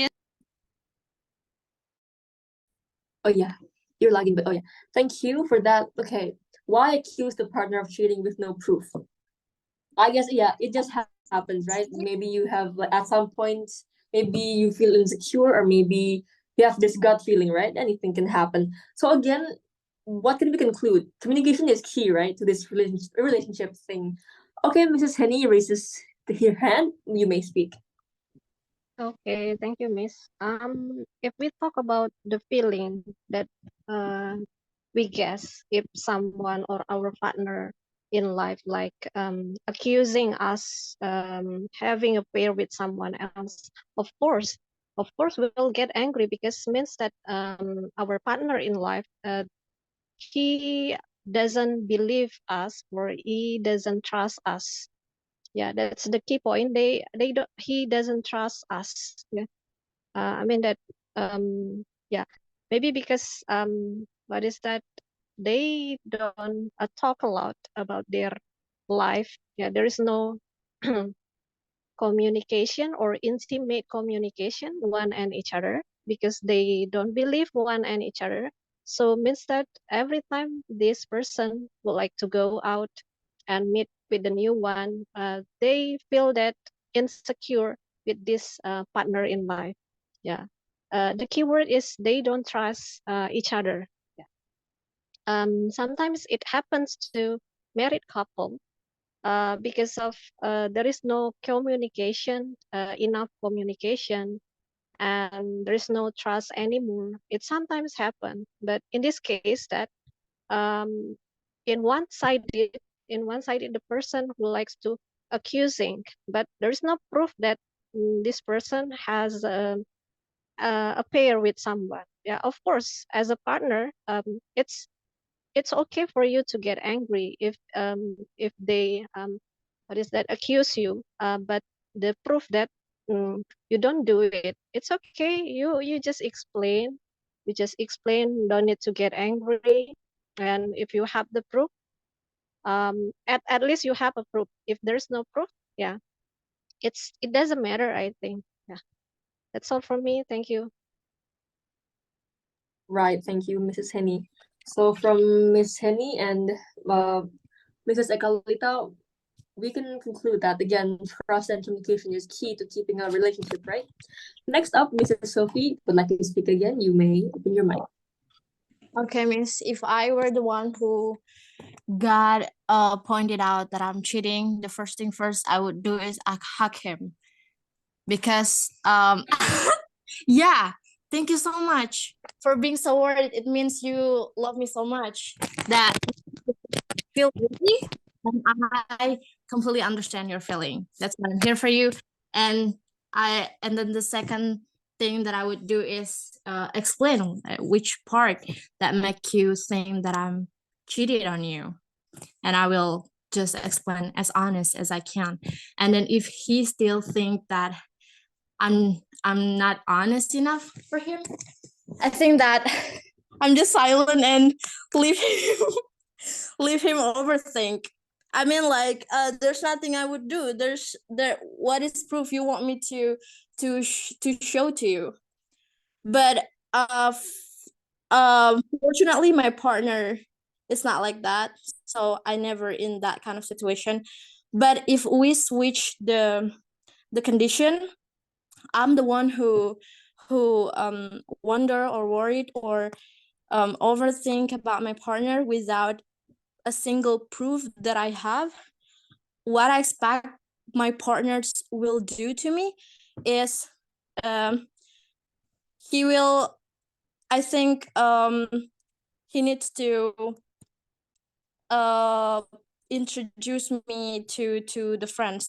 S1: Oh yeah, you're lagging, but oh yeah. Thank you for that. Okay, why accuse the partner of cheating with no proof? I guess yeah, it just happens, right? Maybe you have like at some point, maybe you feel insecure, or maybe you have this gut feeling, right? Anything can happen. So again, what can we conclude? Communication is key, right, to this relationship thing. Okay, Mrs. Henny raises her hand. You may speak.
S10: Okay, thank you, Miss. If we talk about the feeling that we guess if someone or our partner in life like accusing us having a affair with someone else, of course we will get angry, because means that our partner in life he doesn't believe us, or he doesn't trust us. Yeah, that's the key point. They don't he doesn't trust us. Yeah. I mean that yeah, maybe because what is that, they don't talk a lot about their life. Yeah, there is no communication or intimate communication one and each other, because they don't believe one and each other. So means that every time this person would like to go out and meet with the new one, they feel that insecure with this partner in life. Yeah. The keyword is they don't trust each other. Yeah. Sometimes it happens to married couple because of there is no communication, enough communication, and there is no trust anymore. It sometimes happen, but in this case, that um, in one sided the person who likes to accusing, but there is no proof that this person has a pair with someone. Yeah, of course, as a partner, it's okay for you to get angry if they what is that, accuse you, but the proof that you don't do it, it's okay, you just explain, don't need to get angry. And if you have the proof, at least you have a proof. If there's no proof, yeah, it doesn't matter, I think. Yeah, that's all from me. Thank you.
S1: Right, thank you, Mrs. Henny. So from Miss Henny and Mrs. Ekalita, we can conclude that again, trust and communication is key to keeping a relationship, right? Next up, Mrs. Sophie would like to speak again. You may open your mic.
S4: Okay, Miss, if I were the one who got pointed out that I'm cheating, the first thing first I would do is I hug him, because yeah, thank you so much for being so worried. It means you love me so much that feel guilty, and I completely understand your feeling. That's why I'm here for you. And then the second thing that I would do is explain which part that make you think that I'm cheated on you, and I will just explain as honest as I can. And then if he still think that I'm not honest enough for him, I think that I'm just silent and leave him leave him overthink. I mean, like, there's nothing I would do. What is proof you want me to show to you? But fortunately, my partner is not like that, so I never in that kind of situation. But if we switch the condition, I'm the one who wonder or worried or overthink about my partner without a single proof that I have. What I expect my partners will do to me is he will, I think, he needs to introduce me to the friends.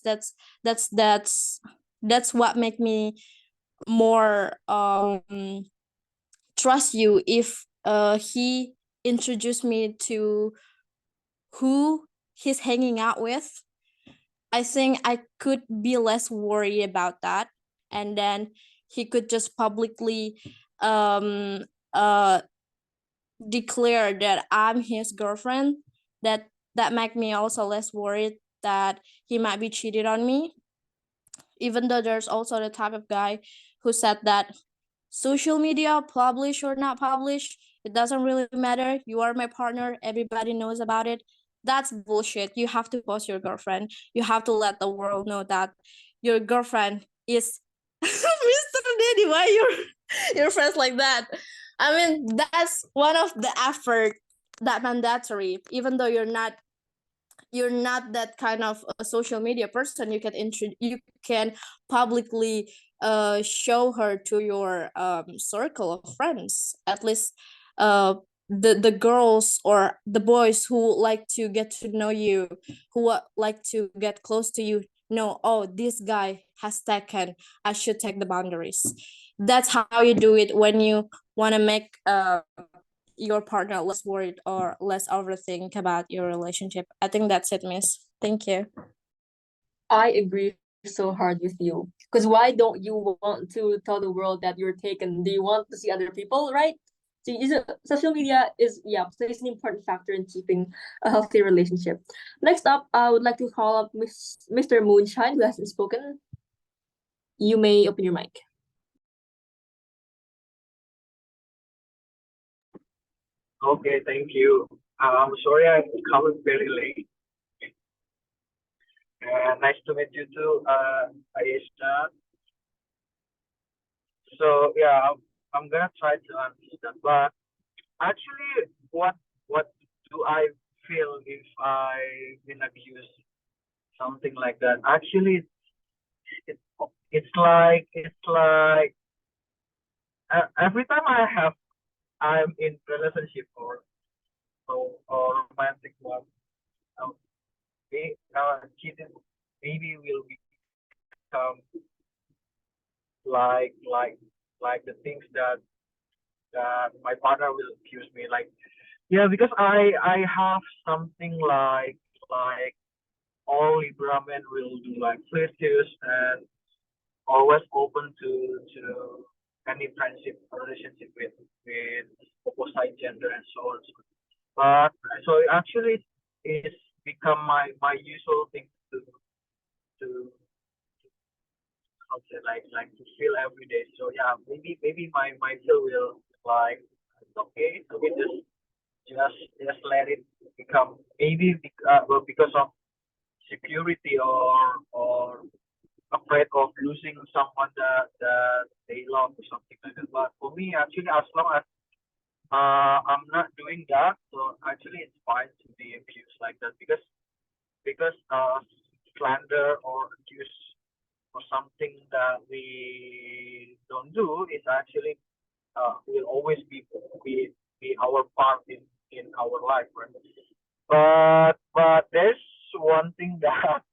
S4: That's what make me more trust you. If he introduced me to who he's hanging out with, I think I could be less worried about that. And then he could just publicly uh declare that I'm his girlfriend. That make me also less worried that he might be cheated on me. Even though there's also the type of guy who said that social media, publish or not publish, it doesn't really matter. You are my partner. Everybody knows about it. That's bullshit. You have to post your girlfriend. You have to let the world know that your girlfriend is Mr. Daddy. Why your friends like that? I mean, that's one of the effort that mandatory. Even though you're not that kind of a social media person, you can publicly show her to your circle of friends. At least the girls or the boys who like to get to know you, who like to get close to you, know, oh, this guy has taken, I should take the boundaries. That's how you do it when you want to make your partner less worried or less overthink about your relationship. I think that's it, Miss. Thank you.
S1: I agree so hard with you. Because why don't you want to tell the world that you're taken? Do you want to see other people, right? Social media plays an important factor in keeping a healthy relationship. Next up, I would like to call up Mr. Moonshine, who hasn't spoken. You may open your mic.
S12: Okay, thank you. I'm sorry I'm coming very late. Nice to meet you too, Ayesha. So yeah, I'm gonna try to understand. But actually, what do I feel if I've been accused something like that? Actually, it's like every time I'm in relationship or romantic one, um, cheating maybe will become like the things that my partner will accuse me like, yeah, because I have something like all Libra men will do like flirtatious and always open to any friendship relationship with opposite gender and so on. But so actually it's become my usual thing to how to say, like to feel every day. So yeah, maybe my feel will like it's okay, just let it become maybe well, because of security or afraid of losing someone that they love or something like that. But for me, actually, as long as I'm not doing that, so actually it's fine to be accused like that because slander or accuse or something that we don't do is actually will always be our part in our life, right? But there's one thing that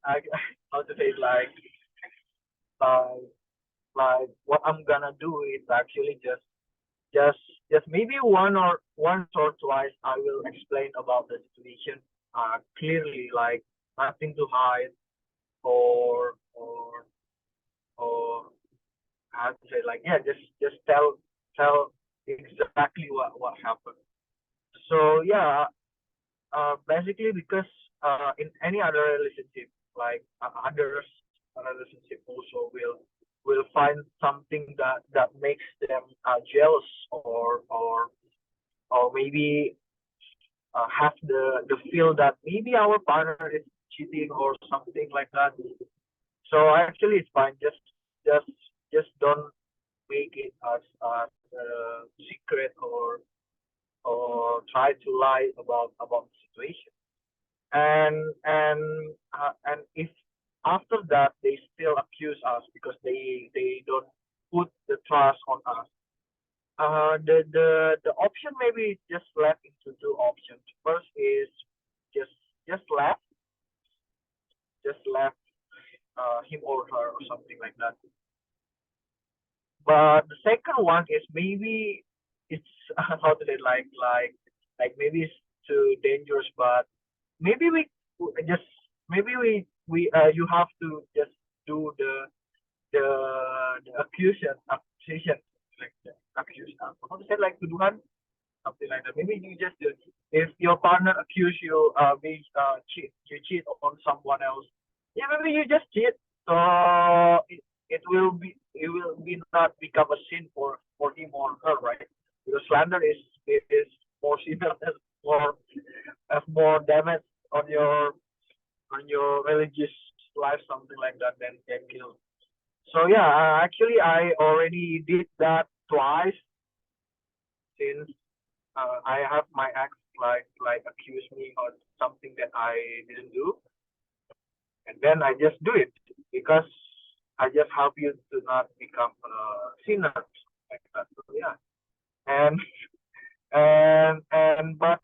S12: I how to say like like what I'm gonna do is actually just maybe once or twice I will explain about the situation clearly, like nothing to hide or or how to say like, yeah, just tell exactly what happened. So yeah, basically because in any other relationship, like others relationship also will find something that makes them jealous or maybe have the feel that maybe our partner is cheating or something like that. So actually it's fine. Just don't make it as a secret or try to lie about the situation. And if after that they still accuse us because they don't put the trust on us, the option maybe just left into two options. First is just just left just left him or her or something like that. But the second one is maybe it's how to say like maybe it's too dangerous, but maybe just maybe we you have to just do the accusation like the accuse how to say like tuduhan something like that. Maybe you just do, if your partner accuse you cheat on someone else, yeah, maybe you just cheat. So it will be not become a sin for him or her, right? Because slander is more severe as more damage on your religious life, something like that, than can kill. So yeah, actually I already did that twice since I have my ex like accuse me of something that I didn't do, and then I just do it because I just help you to not become a sinner like that. So yeah, and but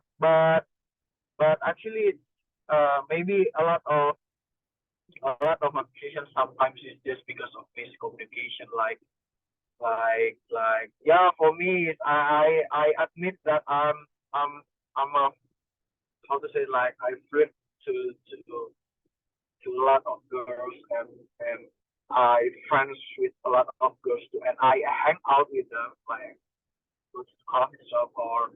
S12: actually, maybe a lot of accusations sometimes is just because of miscommunication, like yeah, for me I admit that I'm a how to say like I flirt to a lot of girls and I friends with a lot of girls too, and I hang out with them go to the coffee shop or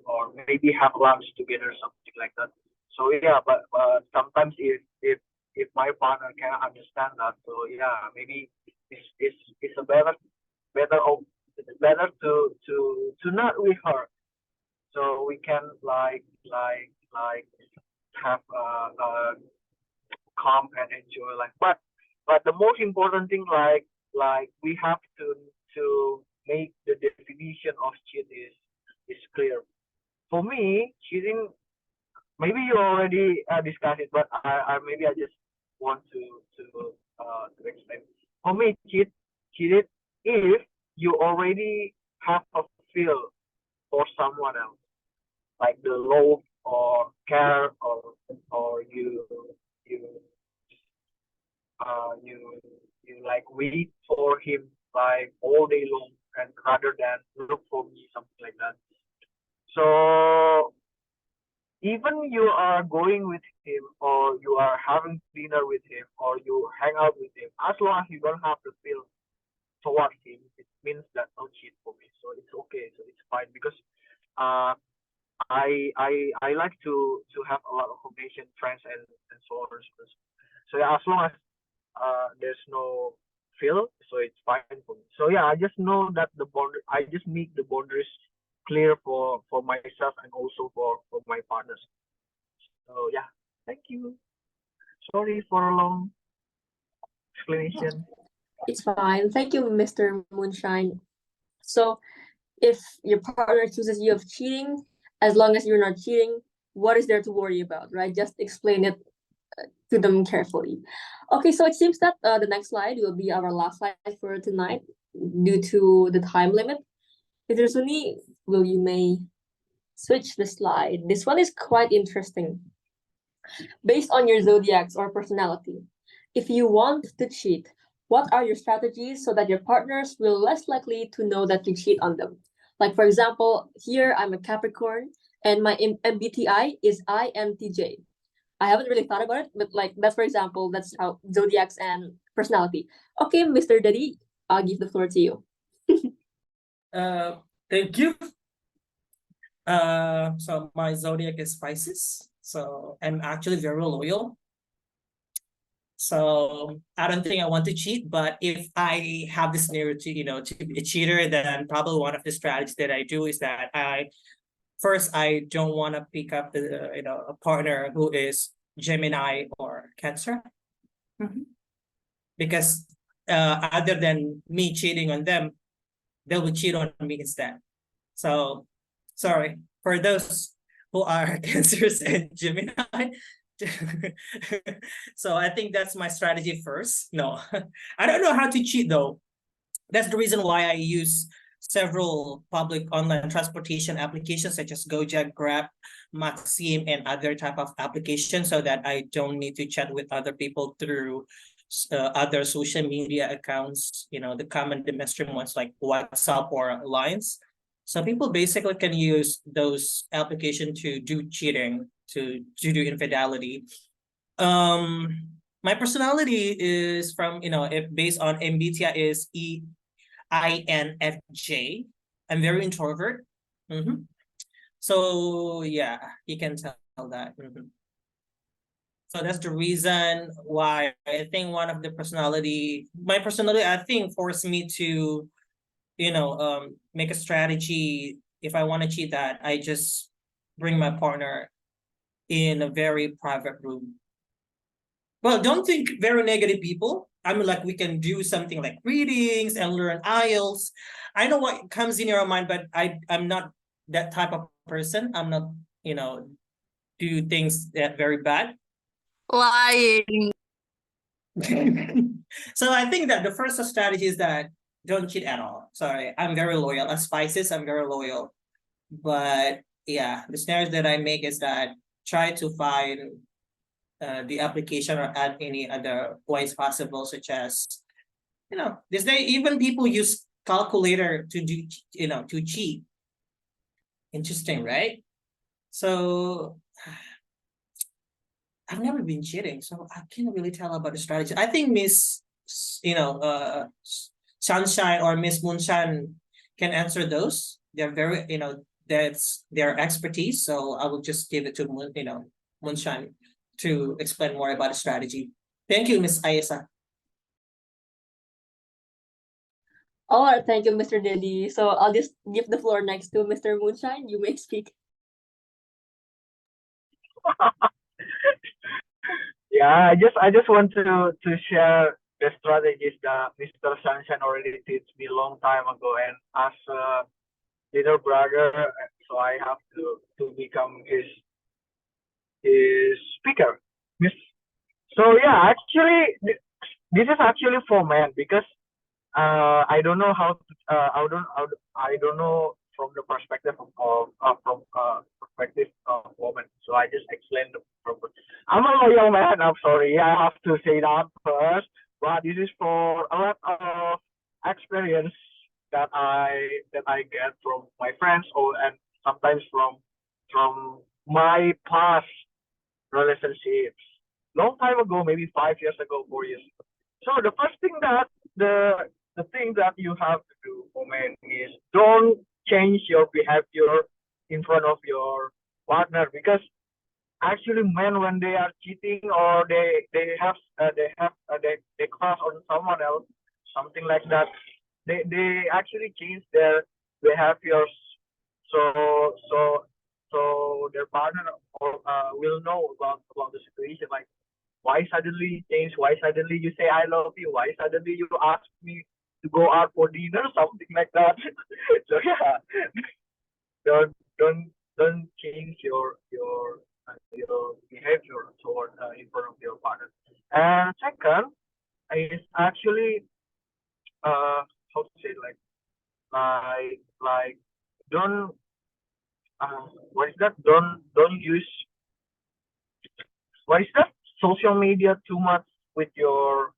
S12: maybe have lunch together, something like that. So yeah, but sometimes if my partner can understand that, so yeah, maybe it's a it's better to not with her, so we can have calm and enjoy life. But the most important thing, we have to make the definition of cheat is clear. For me, cheating, maybe you already discussed it, but I maybe I just want to explain. For me, cheated if you already have a feel for someone else, like the love or care, or you you like wait for him like all day long, and rather than look for me, something like that. So even you are going with him, or you are having dinner with him, or you hang out with him, as long as you don't have to feel towards him, it means that no cheat for me. So it's okay. So it's fine, because uh I like to have a lot of Asian friends and so on. So yeah, as long as there's no feel, so it's fine for me. So yeah, I just know that I just make the boundaries clear for myself and also for my partners. So yeah, thank you. Sorry for a long explanation.
S1: It's fine. Thank you, Mr. Moonshine. So, if your partner accuses you of cheating, as long as you're not cheating, what is there to worry about, right? Just explain it to them carefully. Okay, so it seems that the next slide will be our last slide for tonight due to the time limit. Mr. Suni, will you may switch the slide? This one is quite interesting. Based on your zodiacs or personality, if you want to cheat, what are your strategies so that your partners will less likely to know that you cheat on them? Like, for example, here I'm a Capricorn and my MBTI is INTJ. I haven't really thought about it, but like that's, for example, that's how zodiacs and personality. Okay, Mr. Daddy, I'll give the floor to you.
S11: Thank you. So my zodiac is Pisces. So I'm actually very loyal. So I don't think I want to cheat, but if I have this scenario to be a cheater, then probably one of the strategies that I do is that I don't want to pick up a partner who is Gemini or Cancer. Because other than me cheating on them, they will cheat on me instead. So sorry for those who are Cancers and Gemini. So I think that's my strategy first. No, I don't know how to cheat though. That's the reason why I use several public online transportation applications such as Gojek, Grab, Maxim, and other type of applications, so that I don't need to chat with other people through other social media accounts, the common mainstream ones like WhatsApp or Lines. So people basically can use those applications to do cheating, to do infidelity. My personality is from, if based on MBTI is INFJ. I'm very introvert. So yeah, you can tell that. So that's the reason why I think my personality, I think, forced me to, make a strategy. If I want to cheat, that I just bring my partner in a very private room. Well, don't think very negative, people. I mean, like, we can do something like readings and learn IELTS. I know what comes in your mind, but I'm not that type of person. I'm not, do things that very bad.
S4: Lying.
S11: So I think that the first strategy is that don't cheat at all. Sorry, I'm very loyal. As Pisces, I'm very loyal. But yeah, the scenarios that I make is that try to find the application or add any other ways possible, such as, this day even people use calculator to do, to cheat. Interesting, right? So I've never been cheating, so I can't really tell about the strategy. I think Miss, Sunshine or Miss Moonshine can answer those. They're very, that's their expertise. So I will just give it to Moonshine to explain more about the strategy. Thank you, Miss Ayesa.
S1: All right, thank you, Mr. Diddy. So I'll just give the floor next to Mr. Moonshine. You may speak.
S12: Yeah, I just want to share the strategies that Mr. Sunshine already teach me a long time ago, and as a little brother, so I have to become his speaker. Miss. So yeah, actually, this is actually for men because I don't know how to, I don't know from the perspective of perspective of woman. So I just explain the purpose. I'm a loyal man. I'm sorry. I have to say that first, but this is for a lot of experience that I get from my friends or and sometimes from my past relationships. Long time ago, maybe 5 years ago, 4 years ago. So the first thing that the thing that you have to do for men is don't change your behavior in front of your partner because actually men when they are cheating or they crush on someone else something like that they actually change their behaviors so so so their partner will know about the situation like why suddenly change? Why suddenly you say I love you? Why suddenly you ask me to go out for dinner? Something like that. So yeah, don't don't don't change your behavior toward in front of your partner. And second is actually how to say like don't what is that? Don't use what is that? Social media too much with your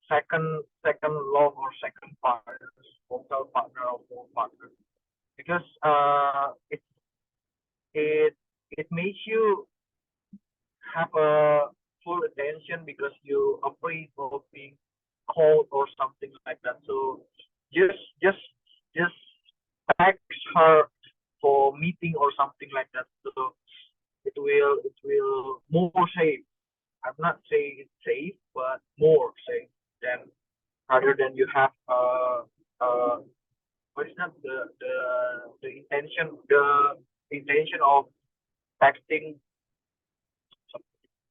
S12: second love or second partner, spousal partner or full partner, because it it makes you have a full attention because you afraid of being called or something like that. So just just just text her for meeting or something like that. So it will more safe. I'm not saying it's safe, but more safe than rather than you have what is that the intention of texting.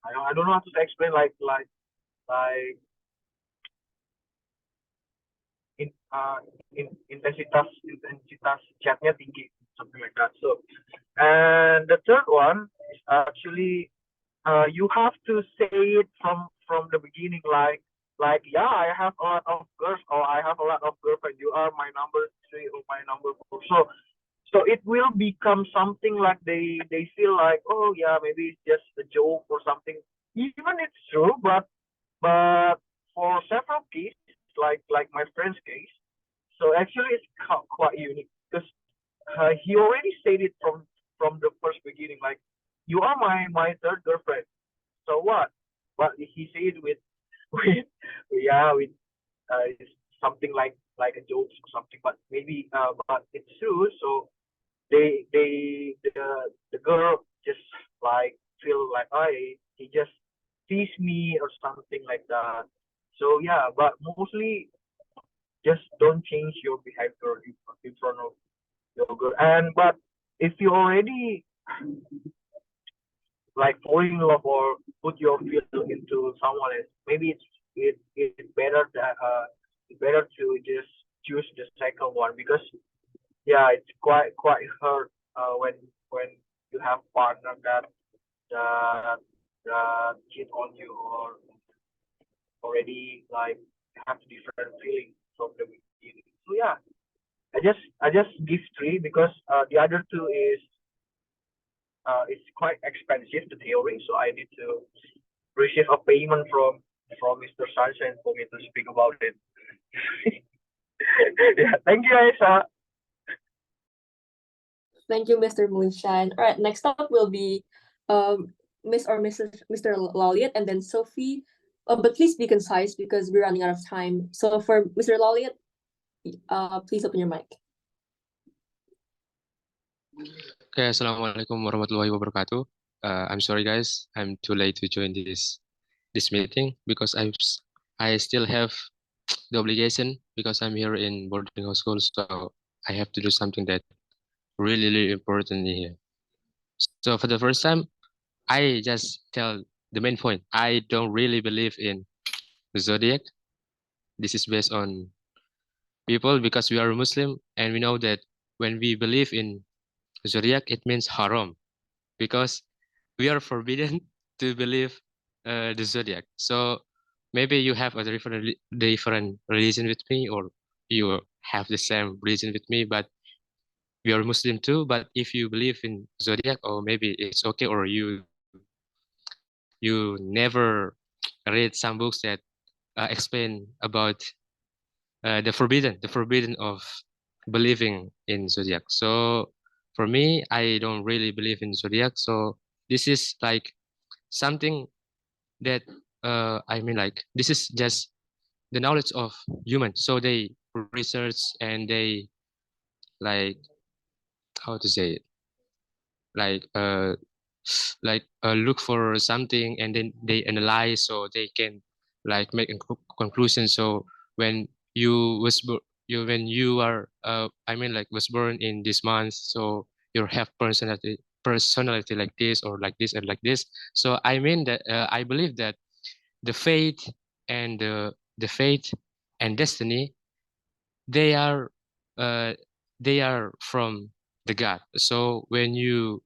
S12: I don't know how to explain like in intensitas chatnya tinggi something like that. So and the third one is actually you have to say it from the beginning like yeah I have a lot of girls or I have a lot of girlfriends you are my number three or my number four so it will become something like they feel like oh yeah maybe it's just a joke or something even it's true but for several cases like my friend's case so actually it's quite unique because he already said it from the first beginning like you are my third girlfriend so what? But he said with with yeah with something like a joke or something, but maybe but it's true. So the girl just like feel like I he just tease me or something like that. So yeah, but mostly just don't change your behavior in front of your girl. And but if you already like falling in love or put your feel into someone else. Maybe it's better that it's better to just choose the second one because yeah, it's quite hurt when you have partner that that cheat on you or already like have different feelings from the beginning. So yeah, I just give three because the other two is it's quite expensive the theory, so I need to receive a payment from Mr. Sunshine for me to speak about it. Yeah, thank you, Aisa.
S1: Thank you, Mr. Moonshine. All right, next up will be Miss or Mr. Laliet and then Sophie. But please be concise because we're running out of time. So for Mr. Laliet, Please open your mic.
S13: Okay, Assalamualaikum warahmatullahi wabarakatuh. I'm sorry guys, I'm too late to join this meeting because I still have the obligation because I'm here in boarding house school, so I have to do something that really important here. So for the first time, I just tell the main point. I don't really believe in zodiac. This is based on people because we are Muslim and we know that when we believe in zodiac, it means haram because we are forbidden to believe the zodiac. So maybe you have a different religion with me, or you have the same religion with me, but we are Muslim too. But if you believe in zodiac, or maybe it's okay, or you never read some books that explain about the forbidden of believing in zodiac. So for me, I don't really believe in zodiac. So this is like something that I mean, like, this is just the knowledge of humans. So they research and they, like, how to say it, like look for something and then they analyze so they can like make a conclusion. So when you was when you are I mean, like, was born in this month, so you have personality like this or like this and like this. So I mean that I believe that the fate and the fate and destiny, they are uh, they are from the God. So when you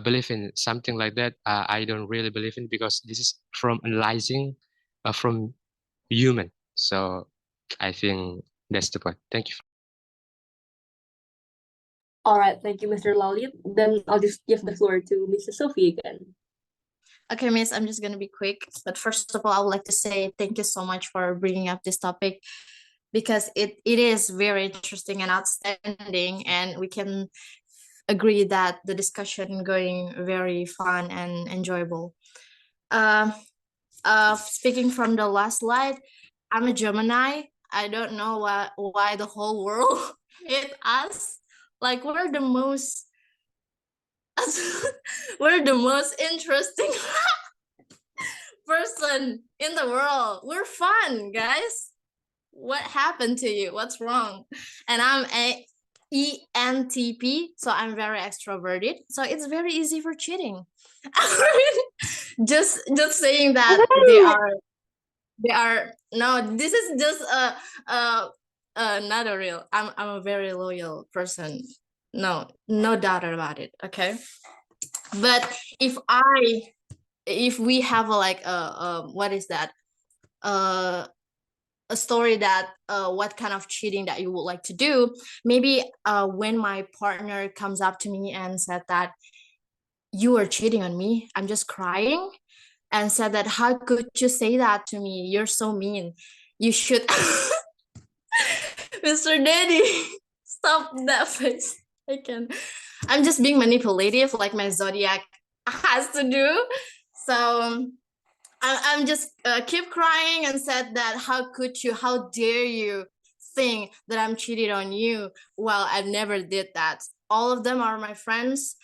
S13: believe in something like that, I don't really believe in, because this is from analyzing from human. So I think that's the point. Thank you.
S1: All right, thank you, Mr. Lalit. Then I'll just give the floor to Mrs. Sophie again.
S4: Okay, Miss, I'm just gonna be quick. But first of all, I would like to say thank you so much for bringing up this topic, because it is very interesting and outstanding, and we can agree that the discussion going very fun and enjoyable. Speaking from the last slide, I'm a Gemini. I don't know why the whole world hate us. Like, we're the most we're the most interesting person in the world. We're fun, guys. What happened to you? What's wrong? And I'm a ENTP, so I'm very extroverted. So it's very easy for cheating. just saying that they are no. This is just not a real. I'm a very loyal person. No doubt about it. Okay, but if we have what is that, a story that what kind of cheating that you would like to do, maybe when my partner comes up to me and said that you are cheating on me, I'm just crying and said that, how could you say that to me, you're so mean, you should Mr. Daddy, stop that face. I'm just being manipulative like my zodiac has to do. So I'm just keep crying and said that, how dare you think that I'm cheated on you? Well, I never did that. All of them are my friends.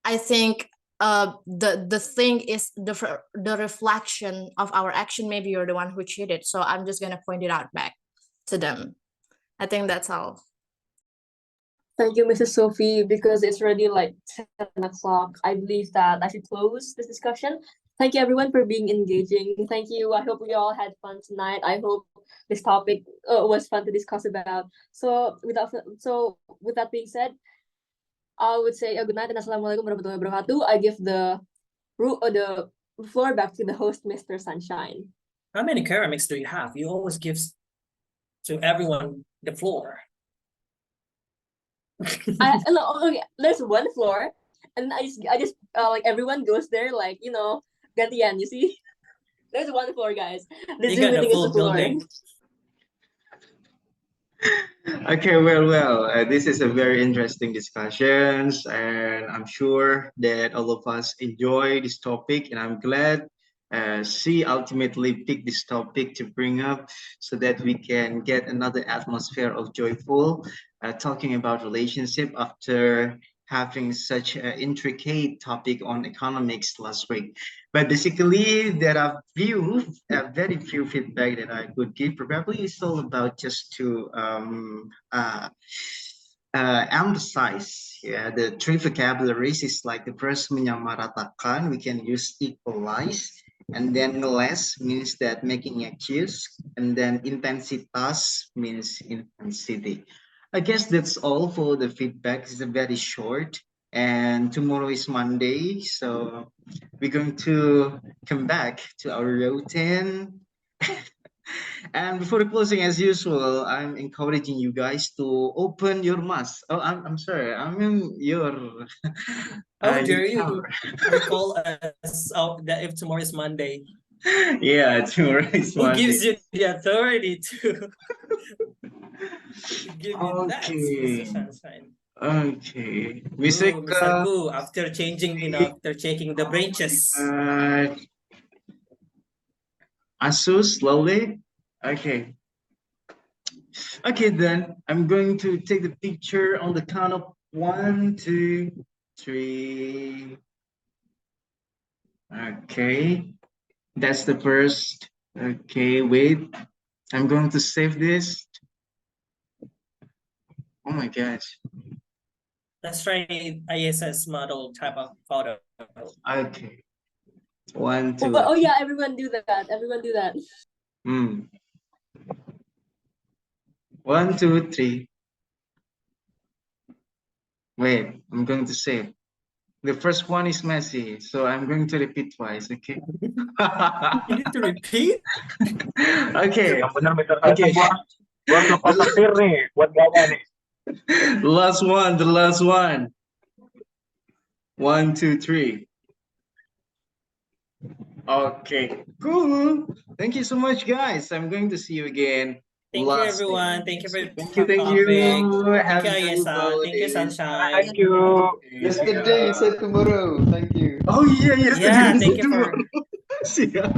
S4: I think the thing is the reflection of our action. Maybe you're the one who cheated, so I'm just gonna point it out back to them. I think that's all.
S1: Thank you, Mrs. Sophie. Because it's already like 10 o'clock, I believe that I should close this discussion. Thank you, everyone, for being engaging. Thank you. I hope we all had fun tonight. I hope this topic was fun to discuss about. So with that being said, I would say good night and assalamualaikum warahmatullahi wabarakatuh. I give the floor back to the host, Mr. Sunshine.
S11: How many ceramics do you have? You always give to everyone the floor.
S1: Okay, there's one floor, and I just like everyone goes there, like, gantian. You see, there's one floor, guys. This
S11: You got the
S1: meeting is
S11: full
S1: a floor.
S11: building.
S2: Okay, well, this is a very interesting discussions, and I'm sure that all of us enjoy this topic, and I'm glad she ultimately picked this topic to bring up so that we can get another atmosphere of joyful talking about relationship after having such an intricate topic on economics last week. But basically, there are very few feedback that I could give. Probably it's all about just to emphasize, yeah, the three vocabularies is like the first menyamaratakan, we can use equalize, and then less means that making accuse, and then intensitas means intensity. I guess that's all for the feedback. It's a very short, and tomorrow is Monday, so we're going to come back to our routine. And before closing, as usual, I'm encouraging you guys to open your mask. Oh, I'm sorry. I mean your.
S11: How
S2: your
S11: dare you
S2: camera.
S11: recall us out that if tomorrow is Monday?
S2: Yeah, tomorrow is
S11: Who
S2: Monday.
S11: gives you the authority to give you that,
S2: Okay.
S11: Mr. Sunshine?
S2: Okay.
S11: Oh,
S2: Music.
S11: Mr. Ku, after changing, after checking the branches.
S2: Asus, slowly. Okay. Okay, then I'm going to take the picture on the count of 1, 2, 3. Okay, that's the first. Okay, wait. I'm going to save this. Oh my gosh.
S11: Let's try ISS model type of photo.
S2: Okay. 1, 2.
S1: Oh yeah, everyone do that. Everyone do that.
S2: 1, 2, 3. Wait, I'm going to save. The first one is messy, so I'm going to repeat twice, okay?
S11: You need to repeat?
S2: Okay.
S12: Yang benar Mr.
S2: Okay.
S12: Gua harus lepas setir nih buat gawa nih.
S2: Last one, the last one. 1, 2, 3. Okay, cool. Thank you so much, guys. I'm going to see you again.
S11: Thank you, everyone. Thank you for the
S2: Thank you.
S11: topic.
S2: Have
S11: Thank you,
S2: a
S11: Ayesa. Thank you, Sunshine.
S12: Thank you.
S14: Yesterday, you said tomorrow. Thank you.
S2: Oh yeah,
S11: Yeah, thank you for.
S2: See ya.